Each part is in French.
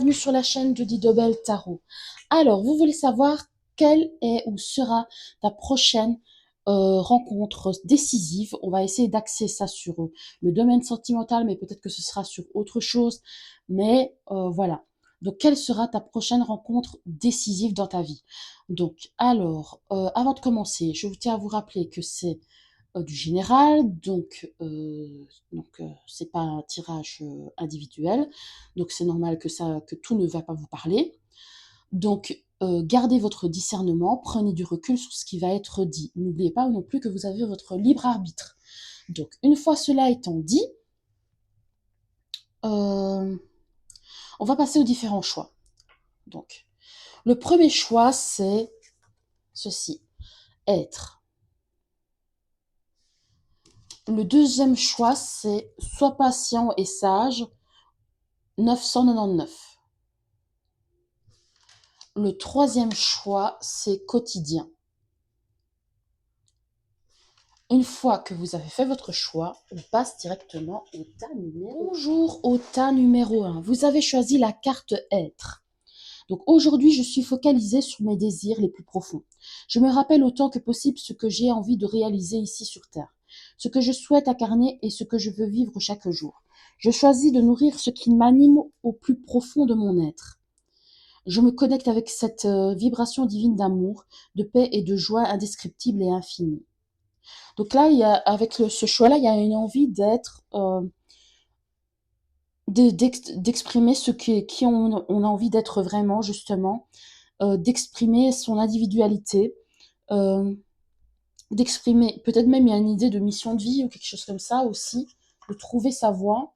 bienvenue sur la chaîne de Didobel Tarot. Alors, vous voulez savoir quelle est ou sera ta prochaine rencontre décisive. On va essayer d'axer ça sur le domaine sentimental, mais peut-être que ce sera sur autre chose. Mais voilà. Donc, quelle sera ta prochaine rencontre décisive dans ta vie? Donc, alors, avant de commencer, je vous tiens à vous rappeler que c'est du général, c'est pas un tirage individuel, donc c'est normal que tout ne va pas vous parler. Donc gardez votre discernement, prenez du recul sur ce qui va être dit. N'oubliez pas non plus que vous avez votre libre arbitre. Donc une fois cela étant dit, on va passer aux différents choix. Donc le premier choix c'est ceci, être. Le deuxième choix c'est sois patient et sage, 999. Le troisième choix, c'est quotidien. Une fois que vous avez fait votre choix, on passe directement au tas numéro 1. Bonjour au tas numéro 1. Vous avez choisi la carte être. Donc aujourd'hui, je suis focalisée sur mes désirs les plus profonds. Je me rappelle autant que possible ce que j'ai envie de réaliser ici sur Terre, ce que je souhaite incarner et ce que je veux vivre chaque jour. Je choisis de nourrir ce qui m'anime au plus profond de mon être. Je me connecte avec cette vibration divine d'amour, de paix et de joie indescriptible et infinie. Donc là, avec ce choix-là, il y a une envie d'exprimer qui on a envie d'être vraiment, justement, d'exprimer son individualité, euh, d'exprimer, peut-être même il y a une idée de mission de vie ou quelque chose comme ça aussi, de trouver sa voie.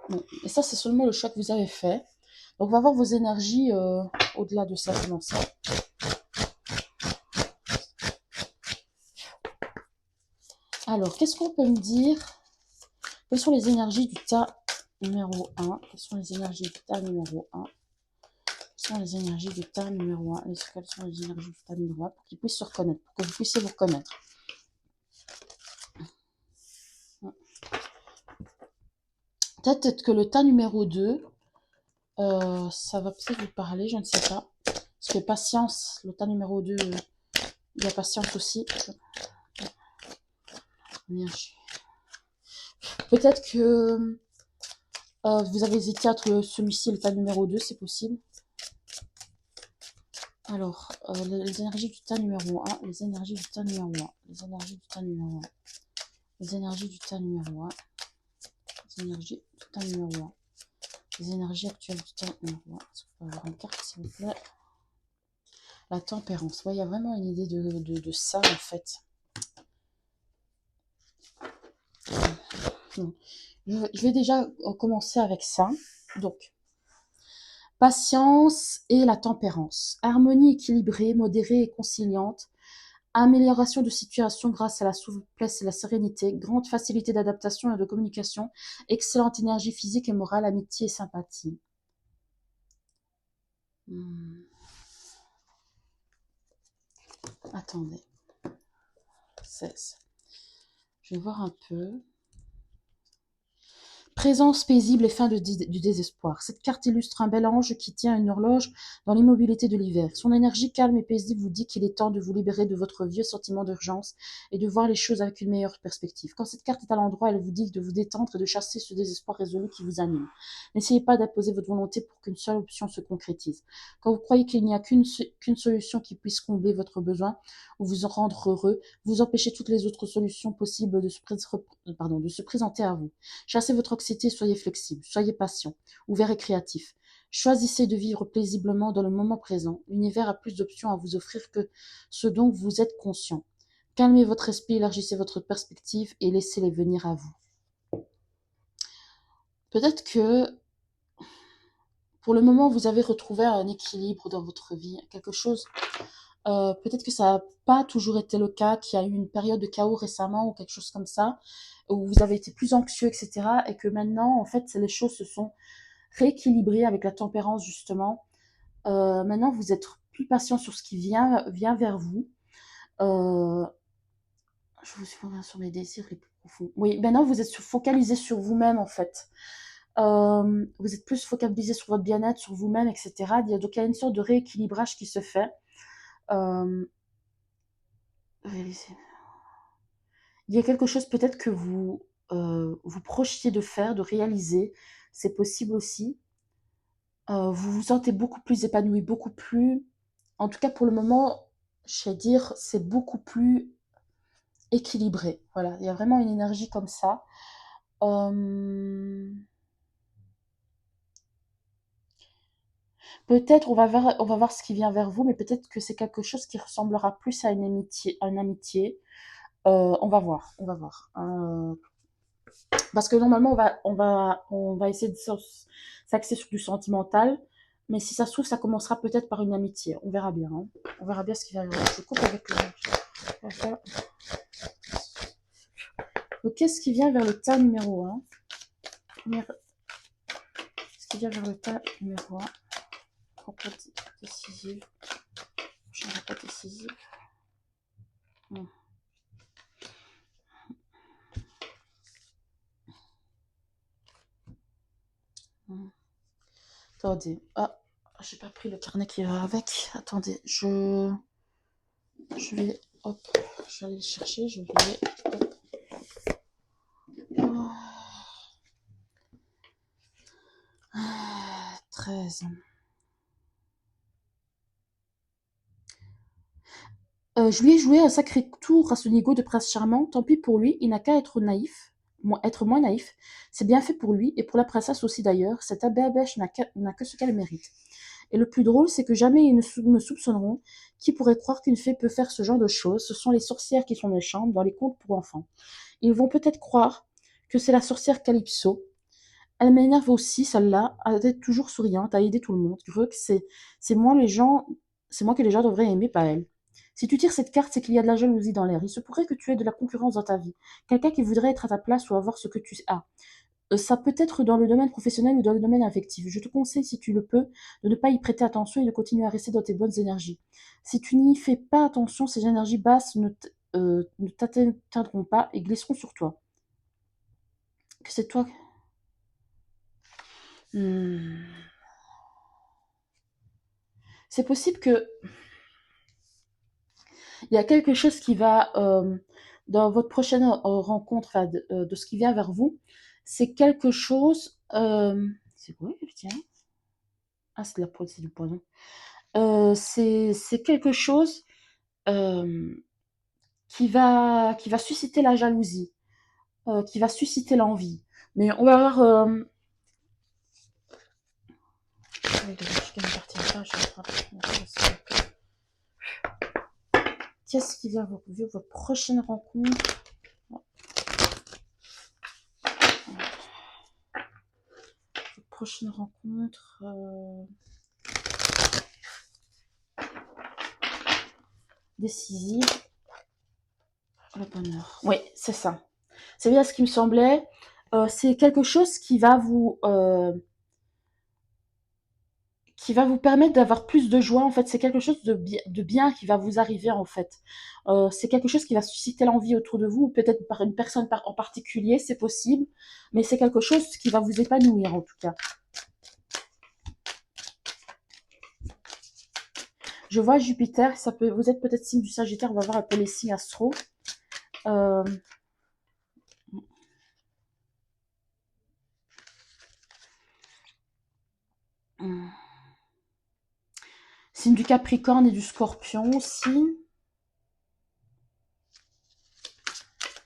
Bon, et ça, c'est seulement le choix que vous avez fait. Donc on va voir vos énergies au-delà de ça, comment ça. Alors, qu'est-ce qu'on peut me dire? Quelles sont les énergies du tas numéro 1? Quelles sont les énergies du tas numéro 1? Quelles sont les énergies du tas numéro 1? Quelles sont les énergies du tas numéro 1 pour qu'ils puissent se reconnaître, pour que vous puissiez vous reconnaître? Peut-être que le tas numéro 2, ça va peut-être vous parler, je ne sais pas. Parce que patience, le tas numéro 2, il y a patience aussi. Peut-être que vous avez hésité entre celui-ci et le tas numéro 2, c'est possible. Alors, les énergies du tas numéro 1, les énergies du tas numéro 1, les énergies du tas numéro 1, les énergies du tas numéro 1, les énergies du tas numéro 1, les énergies actuelles du tas numéro 1. Est-ce qu'on peut avoir une carte, s'il vous plaît? La tempérance. Ouais, il y a vraiment une idée de ça, en fait. Je vais déjà commencer avec ça. Donc, patience et la tempérance. Harmonie équilibrée, modérée et conciliante. Amélioration de situation grâce à la souplesse et la sérénité. Grande facilité d'adaptation et de communication. Excellente énergie physique et morale, amitié et sympathie. Attendez. 16. Je vais voir un peu. Présence paisible et fin du désespoir. Cette carte illustre un bel ange qui tient une horloge dans l'immobilité de l'hiver. Son énergie calme et paisible vous dit qu'il est temps de vous libérer de votre vieux sentiment d'urgence et de voir les choses avec une meilleure perspective. Quand cette carte est à l'endroit, elle vous dit de vous détendre et de chasser ce désespoir résolu qui vous anime. N'essayez pas d'imposer votre volonté pour qu'une seule option se concrétise. Quand vous croyez qu'il n'y a qu'une solution qui puisse combler votre besoin ou vous en rendre heureux, vous empêchez toutes les autres solutions possibles de se présenter à vous. Chassez votre anxiété, soyez flexible, soyez patient, ouvert et créatif. Choisissez de vivre paisiblement dans le moment présent. L'univers a plus d'options à vous offrir que ce dont vous êtes conscient. Calmez votre esprit, élargissez votre perspective et laissez-les venir à vous. Peut-être que pour le moment, vous avez retrouvé un équilibre dans votre vie, quelque chose. Peut-être que ça n'a pas toujours été le cas, qu'il y a eu une période de chaos récemment ou quelque chose comme ça, où vous avez été plus anxieux, etc. Et que maintenant, en fait, les choses se sont rééquilibrées avec la tempérance, justement. Maintenant, vous êtes plus patient sur ce qui vient vers vous. Je vous suis sur mes désirs les plus profonds. Oui, maintenant, vous êtes focalisé sur vous-même, en fait. Vous êtes plus focalisé sur votre bien-être, sur vous-même, etc. Donc il y a une sorte de rééquilibrage qui se fait. Euh, il y a quelque chose peut-être que vous projetiez de faire, de réaliser. C'est possible aussi. Vous vous sentez beaucoup plus épanoui, beaucoup plus... En tout cas, pour le moment, je vais dire, c'est beaucoup plus équilibré. Voilà, il y a vraiment une énergie comme ça. Euh, Peut-être on va voir ce qui vient vers vous, mais peut-être que c'est quelque chose qui ressemblera plus à une amitié. On va voir, on va voir. Parce que normalement, on va essayer de s'axer sur du sentimental, mais si ça se trouve, ça commencera peut-être par une amitié. On verra bien. Hein. On verra bien ce qui vient vers vous. Je coupe avec le... Voilà. Donc, qu'est-ce qui vient vers le tas numéro 1? Qu'est-ce qui vient vers le tas numéro 1? Rencontre décisive. Prochaine rencontre décisive. Attendez. Ah, j'ai pas pris le carnet qui va avec. Attendez, je vais... Hop, je vais aller le chercher. Je vais... Hop. Oh. 13. Je lui ai joué un sacré tour à son ego de prince charmant. Tant pis pour lui, il n'a qu'à être naïf, être moins naïf. C'est bien fait pour lui et pour la princesse aussi d'ailleurs. Cette abeille n'a que ce qu'elle mérite. Et le plus drôle, c'est que jamais ils ne me soupçonneront. Qui pourrait croire qu'une fée peut faire ce genre de choses? Ce sont les sorcières qui sont méchantes dans les contes pour enfants. Ils vont peut-être croire que c'est la sorcière Calypso. Elle m'énerve aussi, celle-là, à être toujours souriante, à aider tout le monde. Je veux que c'est moi les gens, c'est moi que les gens devraient aimer, pas elle. Si tu tires cette carte, c'est qu'il y a de la jalousie dans l'air. Il se pourrait que tu aies de la concurrence dans ta vie. Quelqu'un qui voudrait être à ta place ou avoir ce que tu as. Ça peut être dans le domaine professionnel ou dans le domaine affectif. Je te conseille, si tu le peux, de ne pas y prêter attention et de continuer à rester dans tes bonnes énergies. Si tu n'y fais pas attention, ces énergies basses ne t'atteindront pas et glisseront sur toi. Que c'est toi. Hmm. C'est possible que il y a quelque chose qui va dans votre prochaine rencontre, enfin, de ce qui vient vers vous. C'est quelque chose. C'est quoi, tiens? Ah, c'est du poison. C'est quelque chose euh, qui va susciter la jalousie, qui va susciter l'envie. Mais on va voir. Qu'est-ce qui vient vers votre prochaine rencontre? Votre prochaine rencontre. Décisive. Le bonheur. Oui, c'est ça. C'est bien ce qui me semblait. C'est quelque chose qui va vous permettre d'avoir plus de joie. En fait, c'est quelque chose de bien qui va vous arriver en fait. C'est quelque chose qui va susciter l'envie autour de vous, ou peut-être par une personne en particulier, c'est possible. Mais c'est quelque chose qui va vous épanouir en tout cas. Je vois Jupiter, vous êtes peut-être signe du Sagittaire, on va voir un peu les signes astro. Euh, Signe du Capricorne et du Scorpion aussi.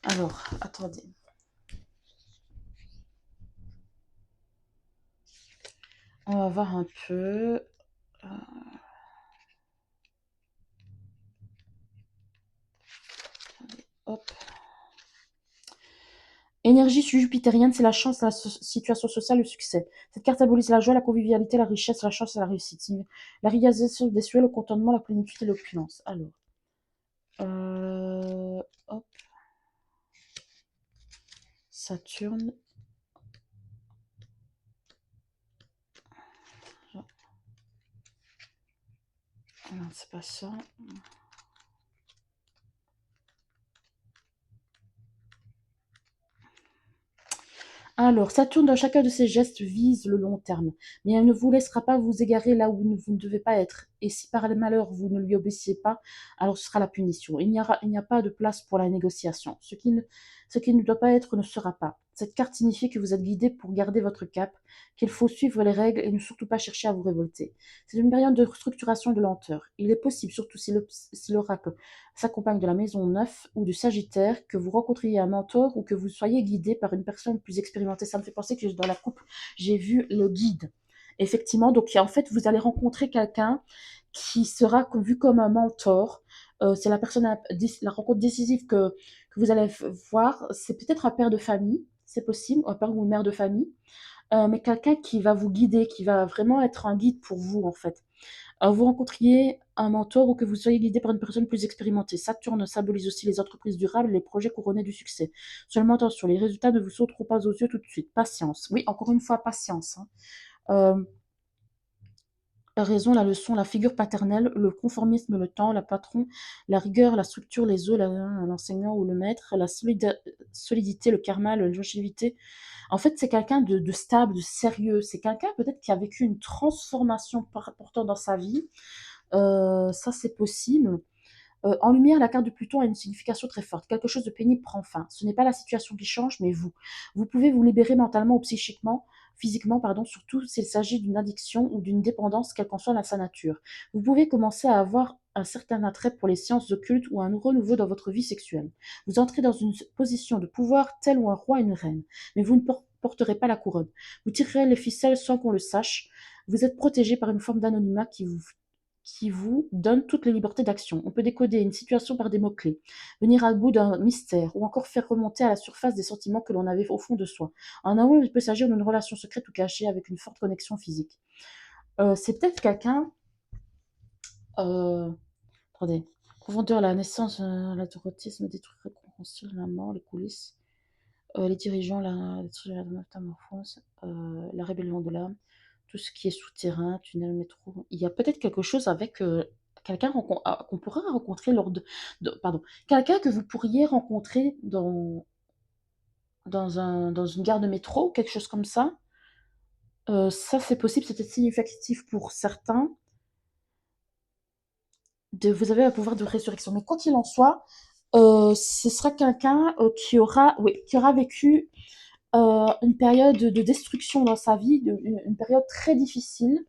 Alors, attendez. On va voir un peu. Hop. Énergie jupitérienne, c'est la chance, la situation sociale, le succès. Cette carte symbolise la joie, la convivialité, la richesse, la chance et la réussite. La réalisation des souhaits, le contentement, la plénitude et l'opulence. Alors. Hop. Saturne. Non, c'est pas ça. Alors, Saturne, dans chacun de ses gestes, vise le long terme, mais elle ne vous laissera pas vous égarer là où vous ne devez pas être. Et si par le malheur vous ne lui obéissez pas, alors ce sera la punition. Il n'y a pas de place pour la négociation. Ce qui ne doit pas être ne sera pas. Cette carte signifie que vous êtes guidé pour garder votre cap, qu'il faut suivre les règles et ne surtout pas chercher à vous révolter. C'est une période de structuration et de lenteur. Il est possible, surtout si l'oracle s'accompagne de la maison 9 ou du Sagittaire, que vous rencontriez un mentor ou que vous soyez guidé par une personne plus expérimentée. Ça me fait penser que dans la coupe, j'ai vu le guide. Effectivement, donc en fait, vous allez rencontrer quelqu'un qui sera vu comme un mentor. C'est la rencontre décisive que vous allez voir. C'est peut-être un père de famille, c'est possible, un père ou une mère de famille, mais quelqu'un qui va vous guider, qui va vraiment être un guide pour vous, en fait. Vous rencontriez un mentor ou que vous soyez guidé par une personne plus expérimentée. Saturne symbolise aussi les entreprises durables et les projets couronnés du succès. Seulement attention, les résultats ne vous sauteront pas aux yeux tout de suite. Patience. Oui, encore une fois, patience. Hein. Euh, la raison, la leçon, la figure paternelle, le conformisme, le temps, la patron, la rigueur, la structure, les œufs, l'enseignant ou le maître, la solidité, le karma, la longévité. En fait, c'est quelqu'un de stable, de sérieux. C'est quelqu'un peut-être qui a vécu une transformation importante dans sa vie. Ça, c'est possible. En lumière, la carte de Pluton a une signification très forte. Quelque chose de pénible prend fin. Ce n'est pas la situation qui change, mais vous. Vous pouvez vous libérer mentalement ou psychiquement, physiquement, pardon, surtout s'il s'agit d'une addiction ou d'une dépendance, quelle qu'en soit sa nature. Vous pouvez commencer à avoir un certain attrait pour les sciences occultes ou un renouveau dans votre vie sexuelle. Vous entrez dans une position de pouvoir tel ou un roi et une reine, mais vous ne porterez pas la couronne. Vous tirerez les ficelles sans qu'on le sache. Vous êtes protégé par une forme d'anonymat qui vous donne toutes les libertés d'action. On peut décoder une situation par des mots-clés, venir à bout d'un mystère, ou encore faire remonter à la surface des sentiments que l'on avait au fond de soi. En un mot, il peut s'agir d'une relation secrète ou cachée avec une forte connexion physique. C'est peut-être quelqu'un... attendez. Profondeur, la naissance, l'adorotisme, détruire, reconstruire la mort, les coulisses, les dirigeants, la métamorphose, la rébellion de l'âme, tout ce qui est souterrain, tunnel, métro. Il y a peut-être quelque chose avec quelqu'un qu'on pourra rencontrer pardon, quelqu'un que vous pourriez rencontrer dans une gare de métro, quelque chose comme ça. Ça, c'est possible, c'est peut-être significatif pour certains. Vous avez un pouvoir de résurrection. Mais quoi qu'il en soit, ce sera quelqu'un qui aura vécu une période de destruction dans sa vie, une période très difficile.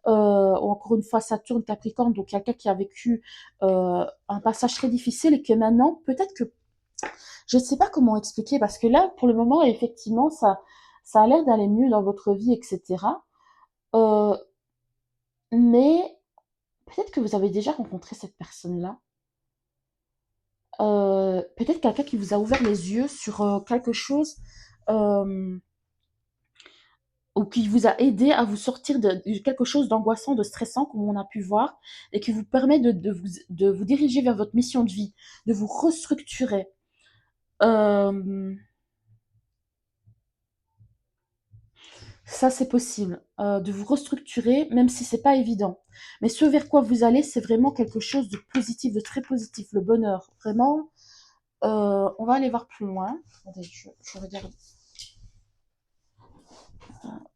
Encore une fois, Saturne, Capricorne, donc quelqu'un qui a vécu un passage très difficile et que maintenant, peut-être que je ne sais pas comment expliquer parce que là, pour le moment, effectivement, ça a l'air d'aller mieux dans votre vie, etc. Euh, mais peut-être que vous avez déjà rencontré cette personne-là. Peut-être quelqu'un qui vous a ouvert les yeux sur quelque chose. Euh, ou qui vous a aidé à vous sortir de quelque chose d'angoissant, de stressant, comme on a pu voir, et qui vous permet de vous diriger vers votre mission de vie, de vous restructurer. Euh, Ça, c'est possible, de vous restructurer, même si c'est pas évident. Mais ce vers quoi vous allez, c'est vraiment quelque chose de positif, de très positif, le bonheur. Vraiment, on va aller voir plus loin. Attendez, je regarde.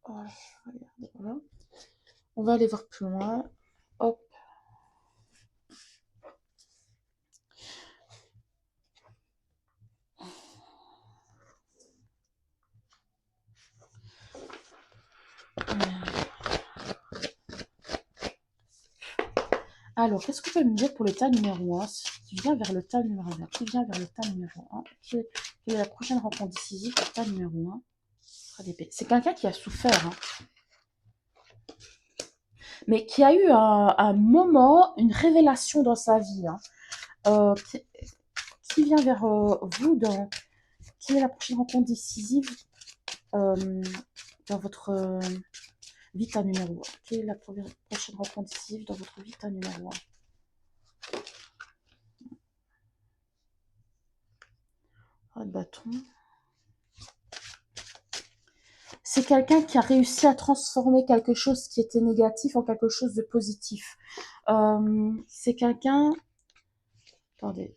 Oh, je regarde, voilà. On va aller voir plus loin. Hop. Alors, qu'est-ce que vous pouvez me dire pour le tas numéro 1? Qui vient vers le tas numéro 1? Qui vient vers le tas numéro 1? Quelle est la prochaine rencontre décisive du tas numéro 1? C'est quelqu'un qui a souffert, hein, mais qui a eu un moment, une révélation dans sa vie. Hein. Euh, qui, qui vient vers vous dans... Quelle est la prochaine rencontre décisive dans votre vita numéro 1? Quelle est la prochaine rencontre décisive dans votre vita numéro 1? Ah, bâton. C'est quelqu'un qui a réussi à transformer quelque chose qui était négatif en quelque chose de positif. C'est quelqu'un... Attendez.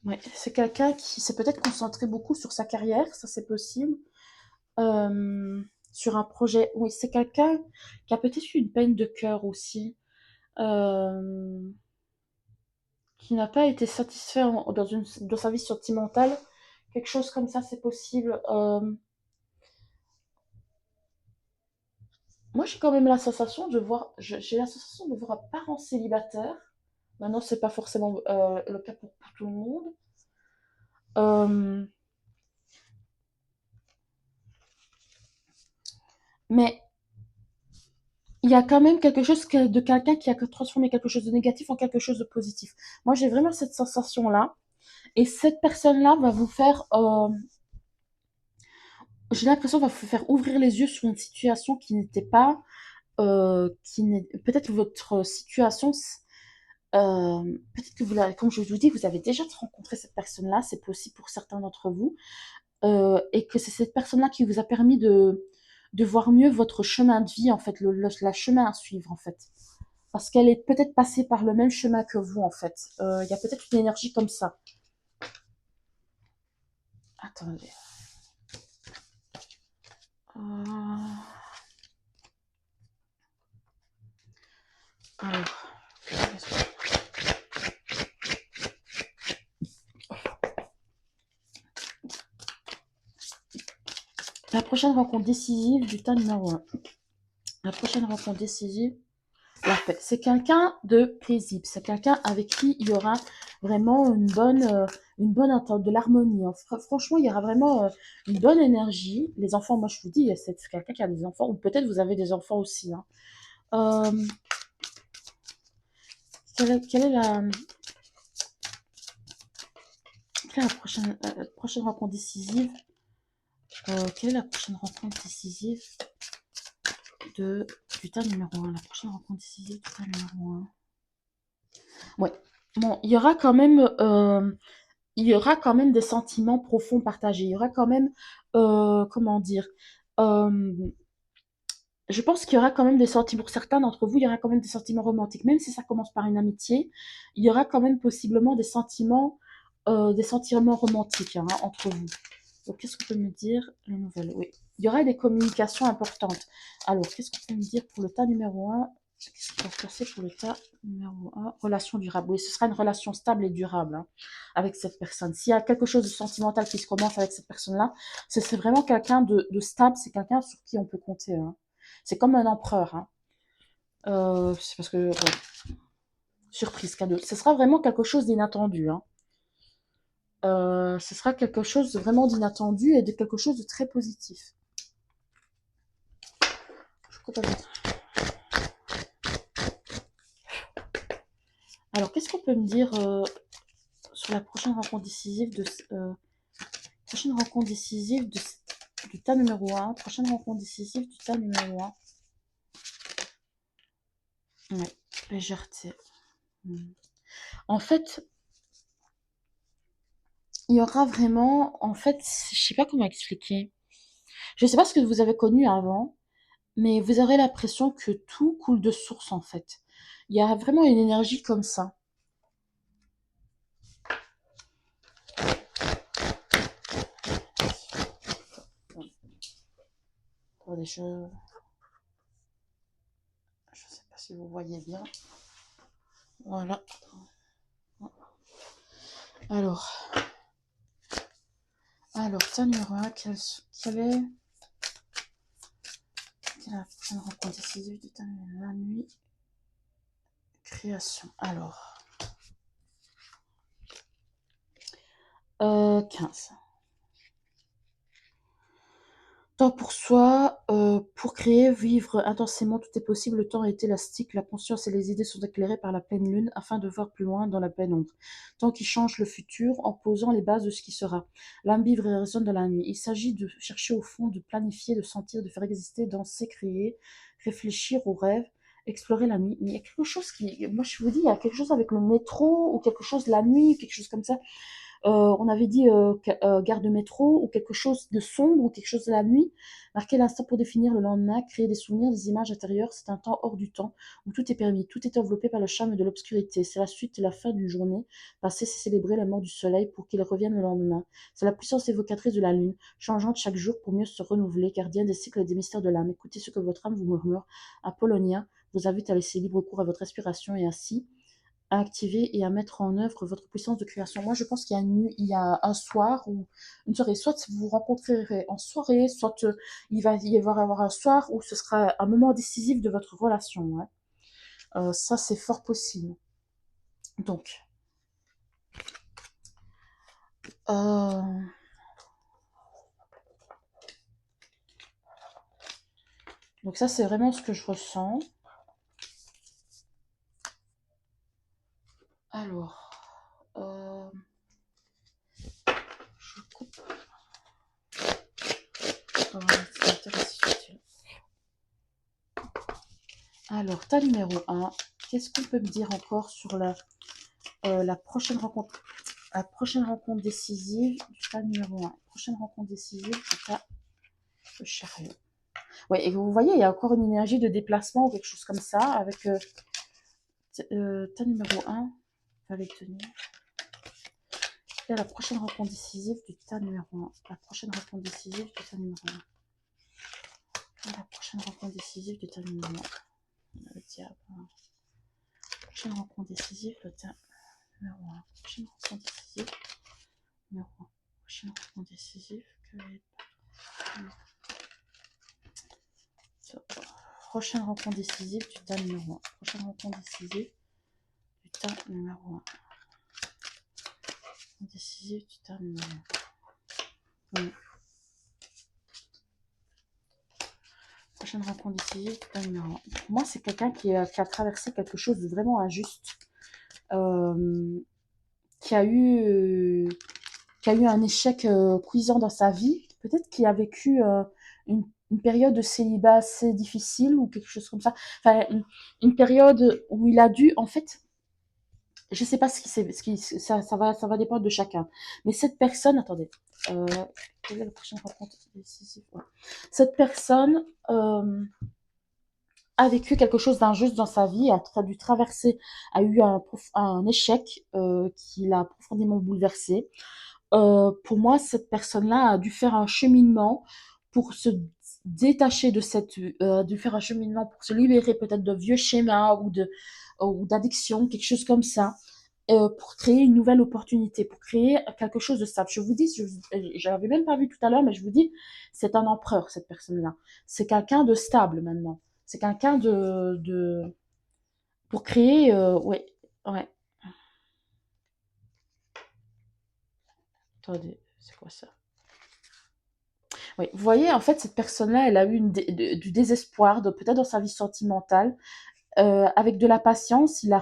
Ouais, c'est quelqu'un qui s'est peut-être concentré beaucoup sur sa carrière, ça c'est possible. Sur un projet, oui, c'est quelqu'un qui a peut-être eu une peine de cœur aussi, euh, qui n'a pas été satisfait dans sa vie sentimentale. Quelque chose comme ça, c'est possible. Moi, j'ai quand même la sensation de voir, j'ai la sensation de voir un parent célibataire. Maintenant, c'est pas forcément le cas pour tout le monde. Euh, mais il y a quand même quelque chose de quelqu'un qui a transformé quelque chose de négatif en quelque chose de positif. Moi, j'ai vraiment cette sensation-là. Et cette personne-là va vous faire, j'ai l'impression, va vous faire ouvrir les yeux sur une situation qui n'était pas, peut-être votre situation, peut-être que comme je vous dis, vous avez déjà rencontré cette personne-là, c'est possible pour certains d'entre vous, et que c'est cette personne-là qui vous a permis de voir mieux votre chemin de vie, en fait, la chemin à suivre, en fait. Parce qu'elle est peut-être passée par le même chemin que vous, en fait. Il y a peut-être une énergie comme ça. Attendez. Euh, alors. La prochaine rencontre décisive du tas numéro 1. La prochaine rencontre décisive, la paix. C'est quelqu'un de paisible. C'est quelqu'un avec qui il y aura vraiment une bonne entente, de l'harmonie. Franchement, il y aura vraiment une bonne énergie. Les enfants, moi je vous dis, c'est quelqu'un qui a des enfants, ou peut-être vous avez des enfants aussi. Hein. Euh, quelle est la prochaine rencontre décisive Quelle est la prochaine rencontre décisive du tas numéro 1? La prochaine rencontre décisive du tas numéro 1. Ouais. Bon, il y aura quand même des sentiments profonds partagés. Il y aura quand même, comment dire, euh, je pense qu'il y aura quand même des sentiments, pour certains d'entre vous, il y aura quand même des sentiments romantiques. Même si ça commence par une amitié, il y aura quand même possiblement des sentiments romantiques hein, entre vous. Donc, qu'est-ce qu'on peut me dire les nouvelles? Oui. Il y aura des communications importantes. Alors, qu'est-ce qu'on peut me dire pour le tas numéro 1? Qu'est-ce qui va se passer pour le tas numéro 1? Relation durable. Oui, ce sera une relation stable et durable hein, avec cette personne. S'il y a quelque chose de sentimental qui se commence avec cette personne-là, ce serait vraiment quelqu'un de stable. C'est quelqu'un sur qui on peut compter. Hein. C'est comme un empereur. Hein. C'est parce que, ouais, surprise, cadeau. Ce sera vraiment quelque chose d'inattendu. Hein. Ce sera quelque chose de vraiment d'inattendu et de quelque chose de très positif. Je coupe avec. Alors, qu'est-ce qu'on peut me dire sur la prochaine rencontre décisive du tas numéro 1? Prochaine rencontre décisive du tas numéro 1. Ouais, légèreté. En fait, il y aura vraiment, en fait, je sais pas comment expliquer. Je sais pas ce que vous avez connu avant, mais vous aurez l'impression que tout coule de source en fait. Il y a vraiment une énergie comme ça. Attendez, je sais pas si vous voyez bien. Voilà. Alors, tas numéro 1, quelle est la prochaine rencontre décisive du tas numéro 1? La nuit. Création. Alors. 15. Temps pour soi, pour créer, vivre intensément, tout est possible, le temps est élastique, la conscience et les idées sont éclairées par la pleine lune afin de voir plus loin dans la pénombre. Temps qui change le futur en posant les bases de ce qui sera. L'âme vibre et résonne dans la nuit. Il s'agit de chercher au fond, de planifier, de sentir, de faire exister, danser, créer, réfléchir aux rêves, explorer la nuit. Mais il y a quelque chose moi je vous dis, il y a quelque chose avec le métro ou quelque chose la nuit, quelque chose comme ça. On avait dit gare de métro ou quelque chose de sombre ou quelque chose de la nuit. Marquer l'instant pour définir le lendemain, créer des souvenirs, des images intérieures. C'est un temps hors du temps où tout est permis. Tout est enveloppé par le charme de l'obscurité. C'est la suite et la fin d'une journée. Passer, c'est célébrer la mort du soleil pour qu'il revienne le lendemain. C'est la puissance évocatrice de la lune, changeante chaque jour pour mieux se renouveler, gardien des cycles et des mystères de l'âme. Écoutez ce que votre âme vous murmure. Apollonien vous invite à laisser libre cours à votre respiration et ainsi à activer et à mettre en œuvre votre puissance de création. Moi, je pense qu'il y a, il y a un soir ou une soirée, soit vous vous rencontrerez en soirée, soit il va y avoir un soir où ce sera un moment décisif de votre relation. Ouais. Ça, c'est fort possible. Donc, euh, donc ça, c'est vraiment ce que je ressens. Alors, je coupe. Alors, ta numéro 1, qu'est-ce qu'on peut me dire encore sur la prochaine rencontre? La prochaine rencontre décisive, ta numéro 1. Prochaine rencontre décisive, ta le chariot. Ouais, et vous voyez, il y a encore une énergie de déplacement ou quelque chose comme ça avec ta numéro 1, fallait tenir. Et la prochaine rencontre décisive du ta numéro 1. La prochaine rencontre décisive du ta numéro 1. Et la prochaine rencontre décisive du ta numéro 1. Le diable. Prochaine rencontre décisive, le ta numéro 1. Prochaine rencontre décisive, numéro 1. Prochaine rencontre décisive, prochaine rencontre décisive du tas numéro 1. Prochaine rencontre décisive du tas numéro 1. Décisive du tas numéro 1. Prochaine rencontre décisive du tas numéro 1. Pour moi, c'est quelqu'un qui a traversé quelque chose de vraiment injuste. Qui a eu un échec cuisant dans sa vie. Peut-être qu'il a vécu une période de célibat assez difficile ou quelque chose comme ça. Enfin, une période où il a dû, en fait, je sais pas ça va dépendre de chacun. Mais cette personne, attendez, quelle est la prochaine rencontre décisive? Ouais. Cette personne a vécu quelque chose d'injuste dans sa vie, a dû traverser, a eu un échec qui l'a profondément bouleversé. Pour moi, cette personne-là a dû faire un cheminement pour se détacher de dû faire un cheminement pour se libérer peut-être de vieux schémas ou d'addiction, quelque chose comme ça, pour créer une nouvelle opportunité, pour créer quelque chose de stable. Je vous dis, je l'avais même pas vu tout à l'heure, mais je vous dis, c'est un empereur, cette personne-là. C'est quelqu'un de stable maintenant. C'est quelqu'un pour créer, ouais, ouais. Attendez, c'est quoi ça? Oui, vous voyez, en fait, cette personne-là, elle a eu du désespoir, peut-être dans sa vie sentimentale. Avec de la patience, il a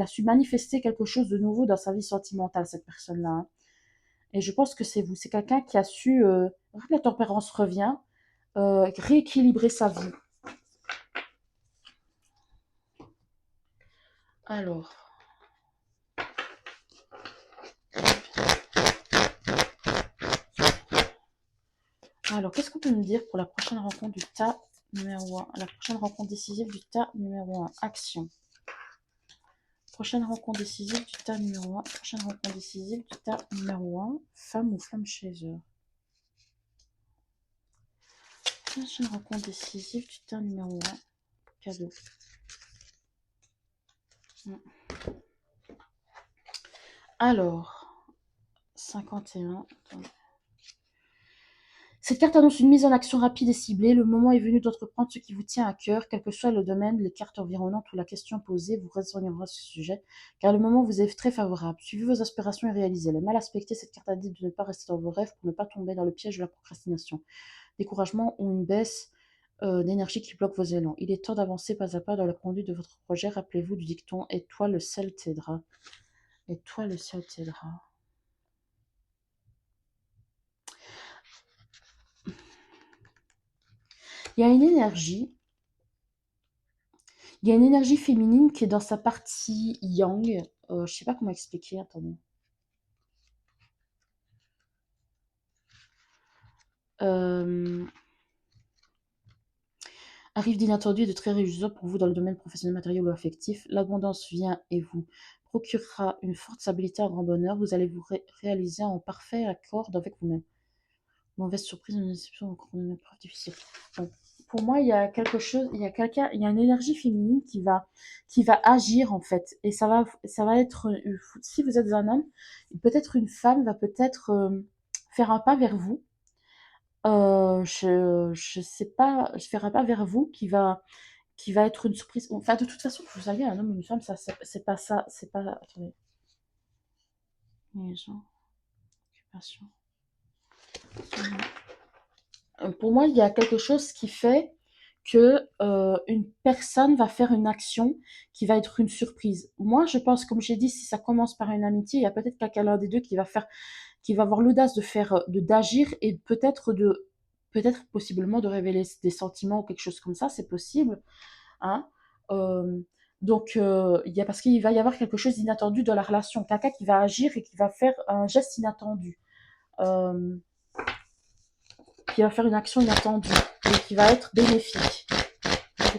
su manifester quelque chose de nouveau dans sa vie sentimentale, cette personne-là. Hein. Et je pense que c'est vous. C'est quelqu'un qui a su, la tempérance revient, rééquilibrer sa vie. Alors. Alors, qu'est-ce qu'on peut me dire pour la prochaine rencontre du tas numéro 1? La prochaine rencontre décisive du tas numéro 1. Action. Prochaine rencontre décisive du tas numéro 1. Prochaine rencontre décisive du tas numéro 1. Femme ou flamme chez eux. Prochaine rencontre décisive du tas numéro 1. Cadeau. Alors, 51. Attendez. Cette carte annonce une mise en action rapide et ciblée. Le moment est venu d'entreprendre ce qui vous tient à cœur, quel que soit le domaine, les cartes environnantes ou la question posée, vous renseignera sur ce sujet, car le moment vous est très favorable. Suivez vos aspirations et réalisez-les. Mal aspecté, cette carte indique de ne pas rester dans vos rêves pour ne pas tomber dans le piège de la procrastination. Découragement ou une baisse d'énergie qui bloque vos élans. Il est temps d'avancer pas à pas dans la conduite de votre projet. Rappelez-vous du dicton « Et toi, le ciel t'aidera ». Et toi, le ciel t'aidera. Il y a une énergie. Il y a une énergie féminine qui est dans sa partie yang, Je sais pas comment expliquer, attendez. Euh, Arrive d'inattendu et de très réjouissant pour vous dans le domaine professionnel, matériel ou affectif. L'abondance vient et vous procurera une forte stabilité, un grand bonheur. Vous allez vous réaliser en parfait accord avec vous-même. Mauvaise surprise, une déception, encore une épreuve difficile. Bon. Pour moi, il y a quelque chose, il y a quelqu'un, il y a une énergie féminine qui va agir en fait. Et ça va être, si vous êtes un homme, peut-être une femme va peut-être faire un pas vers vous. Je sais pas, je ferai un pas vers vous qui va être une surprise. Enfin, de toute façon, que vous soyez un homme ou une femme, ça, c'est pas ça, c'est pas. Attendez. Liaison, occupation. Pour moi, il y a quelque chose qui fait que une personne va faire une action qui va être une surprise. Moi, je pense, comme j'ai dit, si ça commence par une amitié, il y a peut-être quelqu'un des deux qui va avoir l'audace de faire, d'agir et peut-être possiblement de révéler des sentiments ou quelque chose comme ça, c'est possible, hein. Euh, il y a, parce qu'il va y avoir quelque chose d'inattendu dans la relation, quelqu'un qui va agir et qui va faire un geste inattendu. Euh, qui va faire une action inattendue et qui va être bénéfique. Qu'est-ce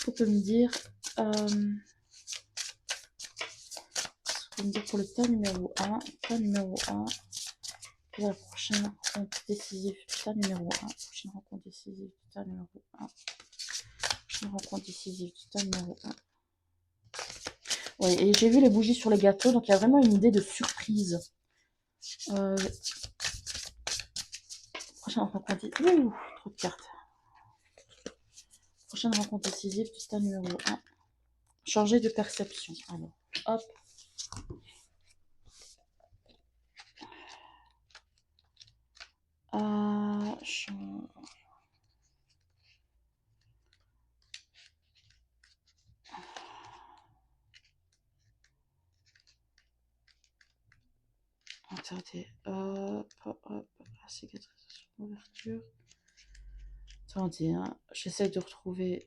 qu'on peut me dire Qu'est-ce qu'on peut me dire pour le cas numéro 1 Cas numéro 1. Puis la prochaine rencontre décisive du tas numéro 1. Prochaine rencontre décisive du tas numéro 1. Prochaine rencontre décisive du tas numéro 1. Oui, et j'ai vu les bougies sur les gâteaux, donc il y a vraiment une idée de surprise. Prochaine rencontre décisive. Ouh, trop de cartes. Prochaine rencontre décisive du tas numéro 1. Changer de perception. Alors, hop. Attendez, hop, cicatrisation, ouverture. Attendez, hein, j'essaie de retrouver.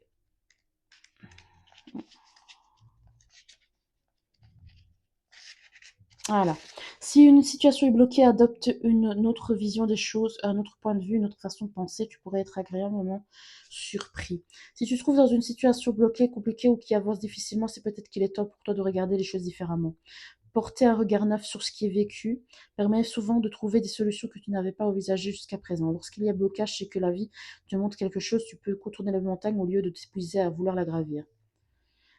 Voilà. Si une situation est bloquée, adopte une autre vision des choses, un autre point de vue, une autre façon de penser, tu pourrais être agréablement surpris. Si tu te trouves dans une situation bloquée, compliquée ou qui avance difficilement, c'est peut-être qu'il est temps pour toi de regarder les choses différemment. Porter un regard neuf sur ce qui est vécu permet souvent de trouver des solutions que tu n'avais pas envisagées jusqu'à présent. Lorsqu'il y a blocage, c'est que la vie te montre quelque chose, tu peux contourner la montagne au lieu de t'épuiser à vouloir la gravir.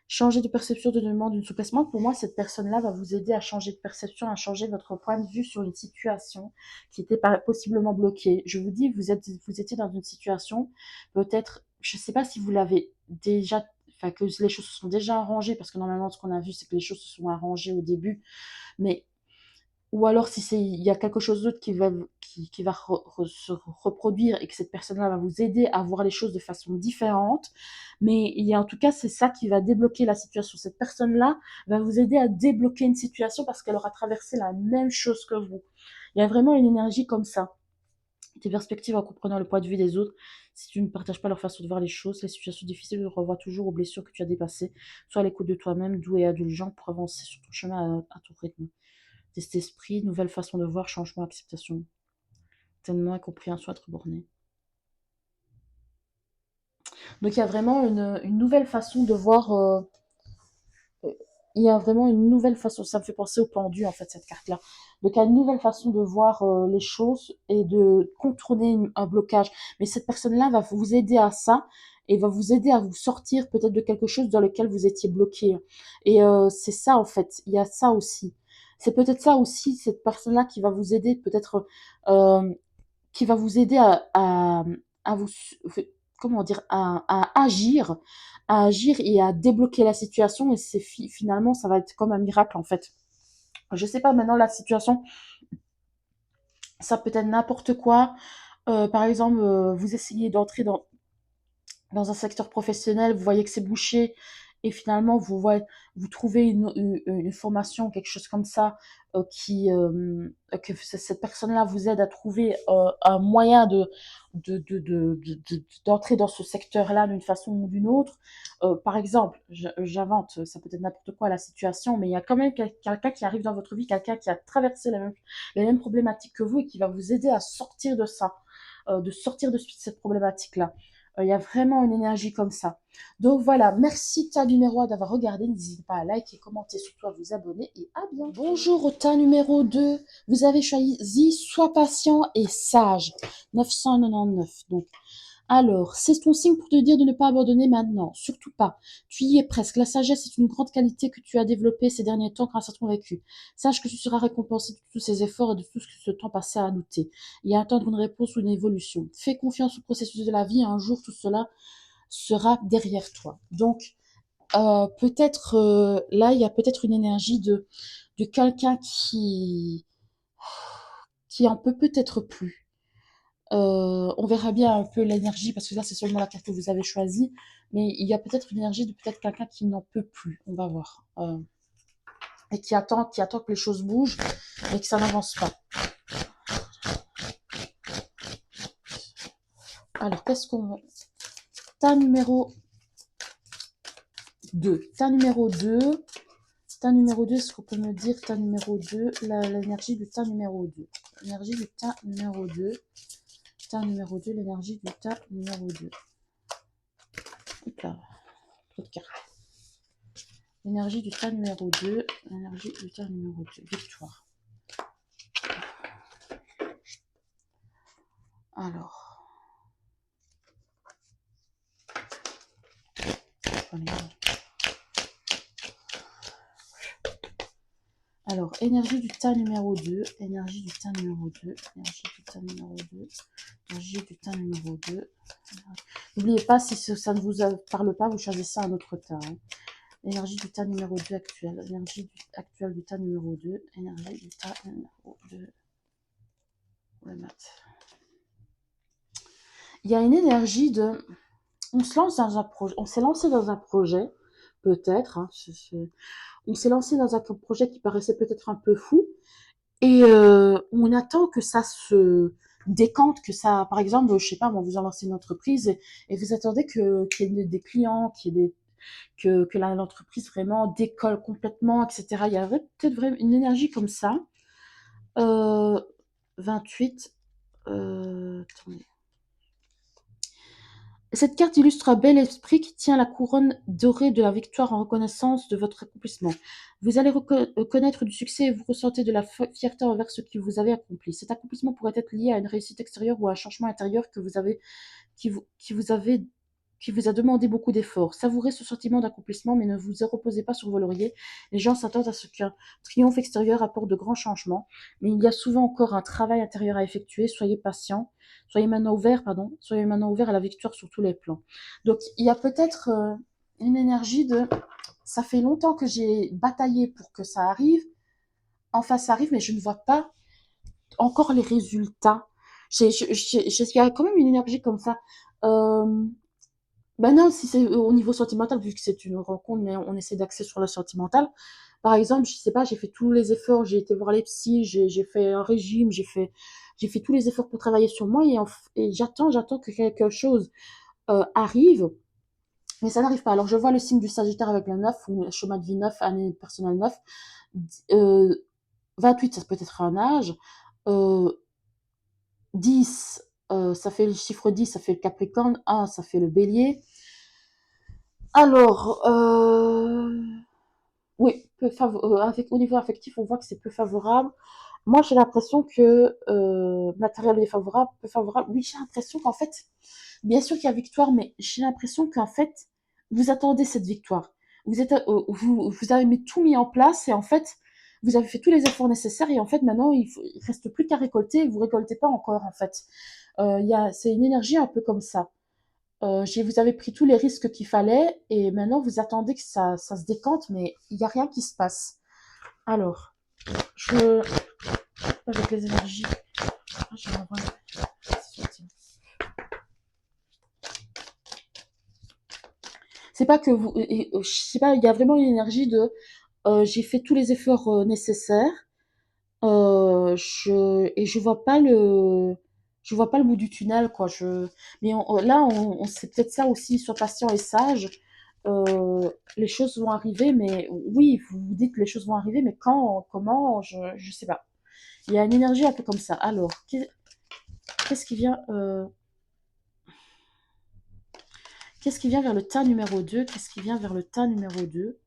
Changer de perception de demande une souplesse. Moi, pour moi, cette personne-là va vous aider à changer de perception, à changer votre point de vue sur une situation qui était possiblement bloquée. Je vous dis, vous étiez dans une situation, peut-être, je ne sais pas si vous l'avez déjà, enfin que les choses se sont déjà arrangées, parce que normalement, ce qu'on a vu, c'est que les choses se sont arrangées au début, mais ou alors si c'est il y a quelque chose d'autre qui va se reproduire et que cette personne-là va vous aider à voir les choses de façon différente. Mais il y a en tout cas, c'est ça qui va débloquer la situation. Cette personne-là va vous aider à débloquer une situation parce qu'elle aura traversé la même chose que vous. Il y a vraiment une énergie comme ça. Tes perspectives en comprenant le point de vue des autres. Si tu ne partages pas leur façon de voir les choses, les situations difficiles te renvoient toujours aux blessures que tu as dépassées. Sois à l'écoute de toi-même, doux et indulgent pour avancer sur ton chemin à ton rythme. Cet esprit, nouvelle façon de voir, changement, acceptation. Tellement incompréhension, être borné. Donc il y a vraiment une nouvelle façon de voir. Il y a vraiment une nouvelle façon. Ça me fait penser au pendu en fait cette carte-là. Donc il y a une nouvelle façon de voir les choses et de contourner un blocage. Mais cette personne-là va vous aider à ça et va vous aider à vous sortir peut-être de quelque chose dans lequel vous étiez bloqué. Et c'est ça en fait. Il y a ça aussi. C'est peut-être ça aussi cette personne-là qui va vous aider peut-être euh, qui va vous aider à vous, comment dire, à agir et à débloquer la situation. Et c'est finalement, ça va être comme un miracle en fait. Je sais pas maintenant la situation, ça peut être n'importe quoi. Par exemple, vous essayez d'entrer dans un secteur professionnel, vous voyez que c'est bouché et finalement vous trouvez une formation, quelque chose comme ça, que cette personne-là vous aide à trouver un moyen d'entrer dans ce secteur-là d'une façon ou d'une autre. Par exemple, j'invente, ça peut être n'importe quoi la situation, mais il y a quand même quelqu'un qui arrive dans votre vie, quelqu'un qui a traversé les mêmes problématiques que vous et qui va vous aider à sortir de ça, de sortir de cette problématique-là. Il y a vraiment une énergie comme ça. Donc voilà, merci tas numéro 1 d'avoir regardé. N'hésitez pas à liker, commenter, surtout à vous abonner et à bientôt. Bonjour au tas numéro 2. Vous avez choisi Sois patient et sage. 999. Donc, alors, c'est ton signe pour te dire de ne pas abandonner maintenant. Surtout pas. Tu y es presque. La sagesse est une grande qualité que tu as développée ces derniers temps grâce à ton vécu. Sache que tu seras récompensé de tous ces efforts et de tout ce temps passé à douter et à attendre une réponse ou une évolution. Fais confiance au processus de la vie et un jour tout cela sera derrière toi. Donc, peut-être là, il y a peut-être une énergie de quelqu'un qui en peut peut-être plus. On verra bien un peu l'énergie, parce que là, c'est seulement la carte que vous avez choisie. Mais il y a peut-être une énergie de peut-être quelqu'un qui n'en peut plus. On va voir. Et qui attend que les choses bougent et que ça n'avance pas. Alors, qu'est-ce qu'on... Tas numéro 2. Tas numéro 2. Tas numéro 2, est-ce qu'on peut me dire tas numéro 2, l'énergie du tas numéro 2. L'énergie du tas numéro 2. Tas numéro 2, l'énergie du tas numéro 2. Hop là, trop de cartes. L'énergie du tas numéro 2. L'énergie du tas numéro 2. Victoire. Alors. Alors, énergie du tas numéro 2. Énergie du tas numéro 2. Énergie du tas numéro 2. Énergie du tas numéro 2. N'oubliez pas, si ça ne vous parle pas, vous choisissez un autre tas. Hein. Énergie du tas numéro 2 actuel. Énergie actuelle du tas numéro 2. Énergie du tas numéro 2. On va mettre. Il y a une énergie de... On se lance dans un projet. On s'est lancé dans un projet, peut-être. Hein, on s'est lancé dans un projet qui paraissait peut-être un peu fou. Et on attend que ça se décante, que ça... Par exemple, je sais pas, moi, vous en lancez une entreprise et vous attendez qu'il y ait des clients, que l'entreprise vraiment décolle complètement, etc. Il y a peut-être vraiment une énergie comme ça. 28. Attendez. Cette carte illustre un bel esprit qui tient la couronne dorée de la victoire en reconnaissance de votre accomplissement. Vous allez connaître du succès et vous ressentez de la fierté envers ce que vous avez accompli. Cet accomplissement pourrait être lié à une réussite extérieure ou à un changement intérieur que vous avez, qui vous a demandé beaucoup d'efforts. Savourez ce sentiment d'accomplissement, mais ne vous reposez pas sur vos lauriers. Les gens s'attendent à ce qu'un triomphe extérieur apporte de grands changements, mais il y a souvent encore un travail intérieur à effectuer. Soyez patient. Soyez maintenant ouvert à la victoire sur tous les plans. Donc, il y a peut-être une énergie de... Ça fait longtemps que j'ai bataillé pour que ça arrive. Enfin, ça arrive, mais je ne vois pas encore les résultats. Il y a quand même une énergie comme ça. Ben non, si c'est au niveau sentimental, vu que c'est une rencontre, mais on essaie d'axer sur le sentimental. Par exemple, je sais pas, j'ai fait tous les efforts, j'ai été voir les psys, j'ai fait un régime, j'ai fait tous les efforts pour travailler sur moi et j'attends que quelque chose arrive, mais ça n'arrive pas. Alors, je vois le signe du Sagittaire avec le 9, ou chemin de vie 9, année personnelle 9. 28, ça peut être un âge. 10, ça fait le chiffre 10, ça fait le Capricorne. 1, ça fait le Bélier. Alors, oui, au niveau affectif, on voit que c'est peu favorable. Moi, j'ai l'impression que matériel est favorable, peu favorable. Oui, j'ai l'impression qu'en fait, bien sûr qu'il y a victoire, mais j'ai l'impression qu'en fait, vous attendez cette victoire. Vous avez tout mis en place et en fait, vous avez fait tous les efforts nécessaires et en fait, maintenant, il reste plus qu'à récolter et vous récoltez pas encore en fait. C'est une énergie un peu comme ça. Vous avez pris tous les risques qu'il fallait et maintenant vous attendez que ça se décante, mais il n'y a rien qui se passe. Alors, avec les énergies, je vais envoyer. C'est pas que vous, je sais pas, il y a vraiment une énergie de j'ai fait tous les efforts nécessaires, je vois pas le bout du tunnel, quoi. Mais là, c'est peut-être ça aussi, sois patient et sage. Les choses vont arriver, mais oui, vous vous dites que les choses vont arriver, mais quand, comment, je sais pas. Il y a une énergie un peu comme ça. Alors, qu'est-ce qui vient, qu'est-ce qui vient vers le tas numéro 2? Qu'est-ce qui vient vers le tas numéro 2?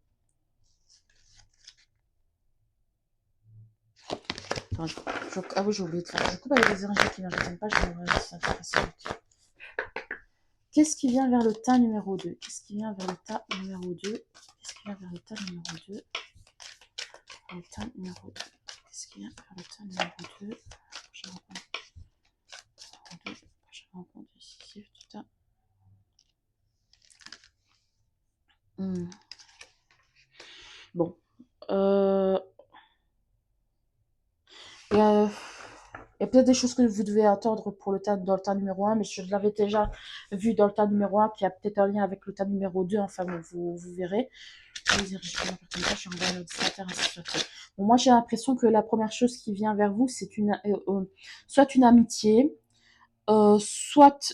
Attends, ah oui, j'ai oublié de faire. Je coupe avec les énergies qui ne viennent pas, c'est intéressant. Qu'est-ce qui vient vers le tas numéro 2? Qu'est-ce qui vient vers le tas numéro 2? Qu'est-ce qui vient vers le tas numéro 2? Le tas numéro 2. Qu'est-ce qui vient vers le tas numéro 2? Prochaine rencontre décisive du tas. Bon. Il y a peut-être des choses que vous devez attendre pour dans le tas numéro 1, mais je l'avais déjà vu dans le tas numéro 1, qui a peut-être un lien avec le tas numéro 2, enfin bon, vous verrez. Bon, moi j'ai l'impression que la première chose qui vient vers vous, c'est soit une amitié, soit